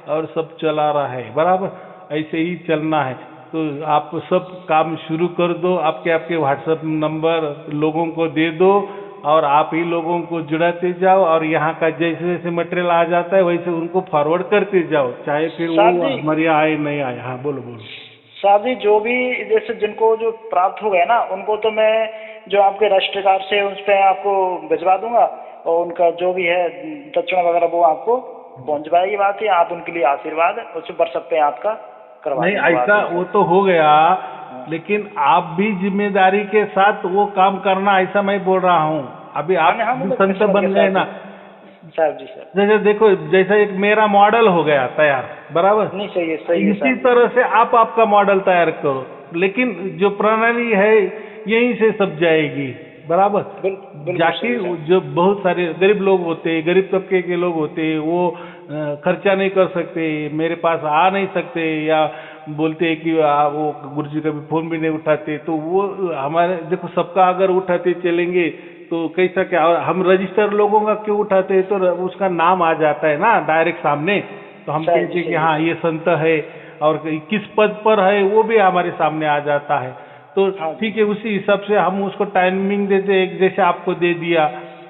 S2: और सब चला रहा है, बराबर ऐसे ही चलना है। तो आप सब काम शुरू कर दो, आपके आपके व्हाट्सएप नंबर लोगों को दे दो और आप ही लोगों को जुड़ाते जाओ, और यहाँ का जैसे जैसे मटेरियल आ जाता है वैसे उनको फॉरवर्ड करते जाओ, चाहे फिर
S1: साहब
S2: वो
S1: जी,
S2: हमारे यहाँ आए नहीं आए। हाँ बोलो बोलो।
S1: साहब जी जो भी जैसे जिनको जो प्राप्त हो गया ना उनको तो मैं जो आपके राष्ट्रीय कार्ड से उस पर आपको भिजवा दूंगा, और उनका जो भी है दक्षिणा वगैरह वो आपको पहुंच पाएगी। बात है आप उनके लिए आशीर्वाद उस व्हाट्सएप पे आपका करवा
S2: नहीं
S1: देंगे। बात
S2: ऐसा
S1: है
S2: वो
S1: सर।
S2: तो हो गया,
S1: हाँ।
S2: लेकिन आप भी जिम्मेदारी के साथ वो काम करना, ऐसा मैं बोल रहा हूँ। अभी आप
S1: हाँ
S2: भी
S1: मतलब
S2: संत
S1: समझ
S2: बन
S1: गया
S2: गए ना,
S1: साहब जी सर।
S2: जैसे देखो जैसा एक मेरा मॉडल हो गया तैयार, बराबर
S1: नहीं सही है
S2: इसी
S1: साहब जी।
S2: तरह से आप आपका मॉडल तैयार करो, लेकिन जो प्रणाली है यहीं से सब जाएगी, बराबर।
S1: बिल्कुल
S2: जाके
S1: सही है
S2: जो बहुत सारे गरीब लोग होते हैं, गरीब तबके के लोग होते हैं, वो खर्चा नहीं कर सकते, मेरे पास आ नहीं सकते, या बोलते हैं कि वो गुरुजी कभी फोन भी नहीं उठाते, तो वो हमारे देखो सबका अगर उठाते चलेंगे तो कैसा क्या, और हम रजिस्टर लोगों का क्यों उठाते हैं, तो उसका नाम आ जाता है ना डायरेक्ट सामने, तो हम
S1: सही
S2: कहते हैं कि
S1: सही
S2: हाँ ये संत है, और किस पद पर है वो भी हमारे सामने आ जाता है। तो
S1: हाँ जी।
S2: ठीक है, उसी हिसाब से हम उसको टाइमिंग देते हैं, जैसे आपको दे दिया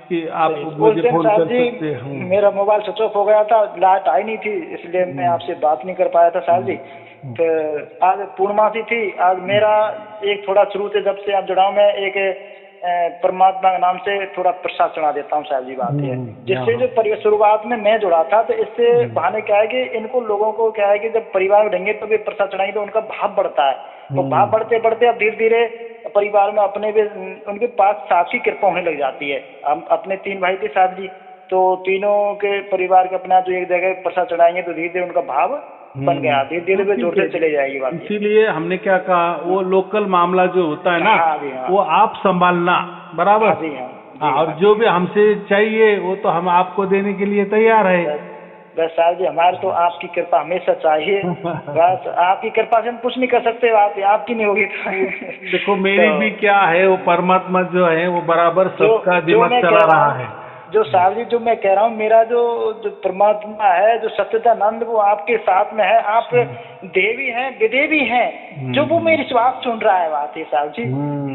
S2: कि आप
S1: सही। उस
S2: मुझे
S1: दिन
S2: फोन
S1: साहब
S2: कर
S1: जी
S2: सकते हैं।
S1: मेरा मोबाइल स्विच ऑफ हो गया था, लाइट आई नहीं थी, इसलिए मैं आपसे बात नहीं कर पाया था साहब जी। तो आज पूर्णमासी थी, आज मेरा एक थोड़ा शुरू से जब से आप जुड़ा हूं मैं एक परमात्मा के नाम से थोड़ा प्रसाद चढ़ा देता हूँ साहब जी। बात है जिससे जो शुरुआत में मैं जुड़ा था, तो इससे बहाने क्या है कि इनको लोगों को क्या है कि जब परिवार में रहेंगे तो भी प्रसाद चढ़ाएंगे तो उनका भाव बढ़ता है, तो भाव बढ़ते बढ़ते अब धीरे धीरे परिवार में अपने भी उनके पास साहब की कृपा होने लग जाती है। हम अपने 3 भाई थे साहब जी, तो तीनों के परिवार के अपना जो एक जगह प्रसाद चढ़ाएंगे तो धीरे धीरे उनका भाव बन गया, धीरे धीरे वे जोड़ते चले जाएगी। बात
S2: इसीलिए हमने क्या कहा, वो लोकल मामला जो होता है ना,
S1: हाँ जी हाँ।
S2: वो आप संभालना, बराबर।
S1: हाँ जी हाँ।
S2: हाँ, और जो भी हमसे चाहिए वो तो हम आपको देने के लिए तैयार है।
S1: बस साहब जी हमारे तो आपकी कृपा हमेशा चाहिए, बस आपकी कृपा से हम कुछ नहीं कर सकते, बात आपकी नहीं होगी तो
S2: देखो मेरी
S1: तो,
S2: भी क्या है, वो परमात्मा जो है वो बराबर सबका
S1: जो
S2: दिमाग
S1: मैं
S2: चला
S1: कह
S2: रहा है।
S1: जो साहब जी जो मैं कह रहा हूँ, मेरा जो परमात्मा है, जो सच्चिदानंद वो आपके साथ में है, आप देवी हैं विदेवी भी हैं, जो वो मेरी बात सुन रहा है। बात है साहब जी,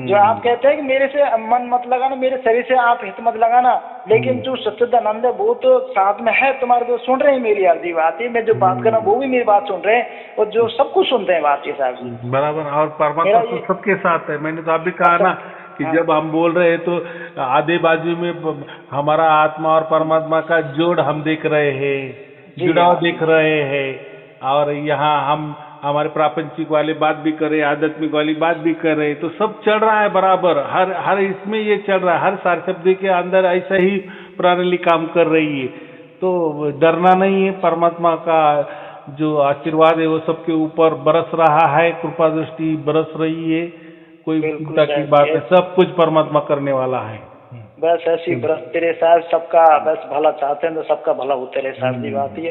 S1: जो आप कहते हैं कि मेरे से मन मत लगाना, मेरे शरीर से आप हित मत लगाना, लेकिन जो सच्चिदानंद है वो तो साथ में है तुम्हारे, जो सुन रहे हैं मेरी अर्जी बात है, मैं जो बात कर रहा हूँ वो भी मेरी बात सुन रहे हैं, और जो सब कुछ सुनते हैं। बात है साहब जी
S2: बराबर, और परमात्मा तो सबके साथ है। मैंने तो अभी कहा ना कि जब हम बोल रहे हैं तो आधे बाजू में हमारा आत्मा और परमात्मा का जोड़ हम देख रहे हैं, जुड़ाव देख रहे हैं, और यहाँ हम हमारे प्रापंचिक वाली बात भी कर रहे हैं, आध्यात्मिक वाली बात भी कर रहे हैं, तो सब चल रहा है बराबर, हर इसमें ये चल रहा है, हर सार शब्द के अंदर ऐसा ही प्रणाली काम कर रही है। तो डरना नहीं है, परमात्मा का जो आशीर्वाद है वो सबके ऊपर बरस रहा है, कृपा दृष्टि बरस रही है, कोई चिंता की बात है, सब कुछ परमात्मा करने वाला है।
S1: बस ऐसी बरसते रहे साहब, सबका बस भला चाहते हैं तो सबका भला होते रहे साहब जी। बात ये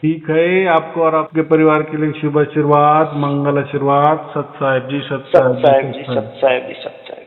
S2: ठीक है, आपको और आपके परिवार के लिए शुभ आशीर्वाद, मंगल आशीर्वाद, सत साहेब जी, सत साहेब जी,
S1: सत साहेब जी, सत साहेब जी, सत साहेब।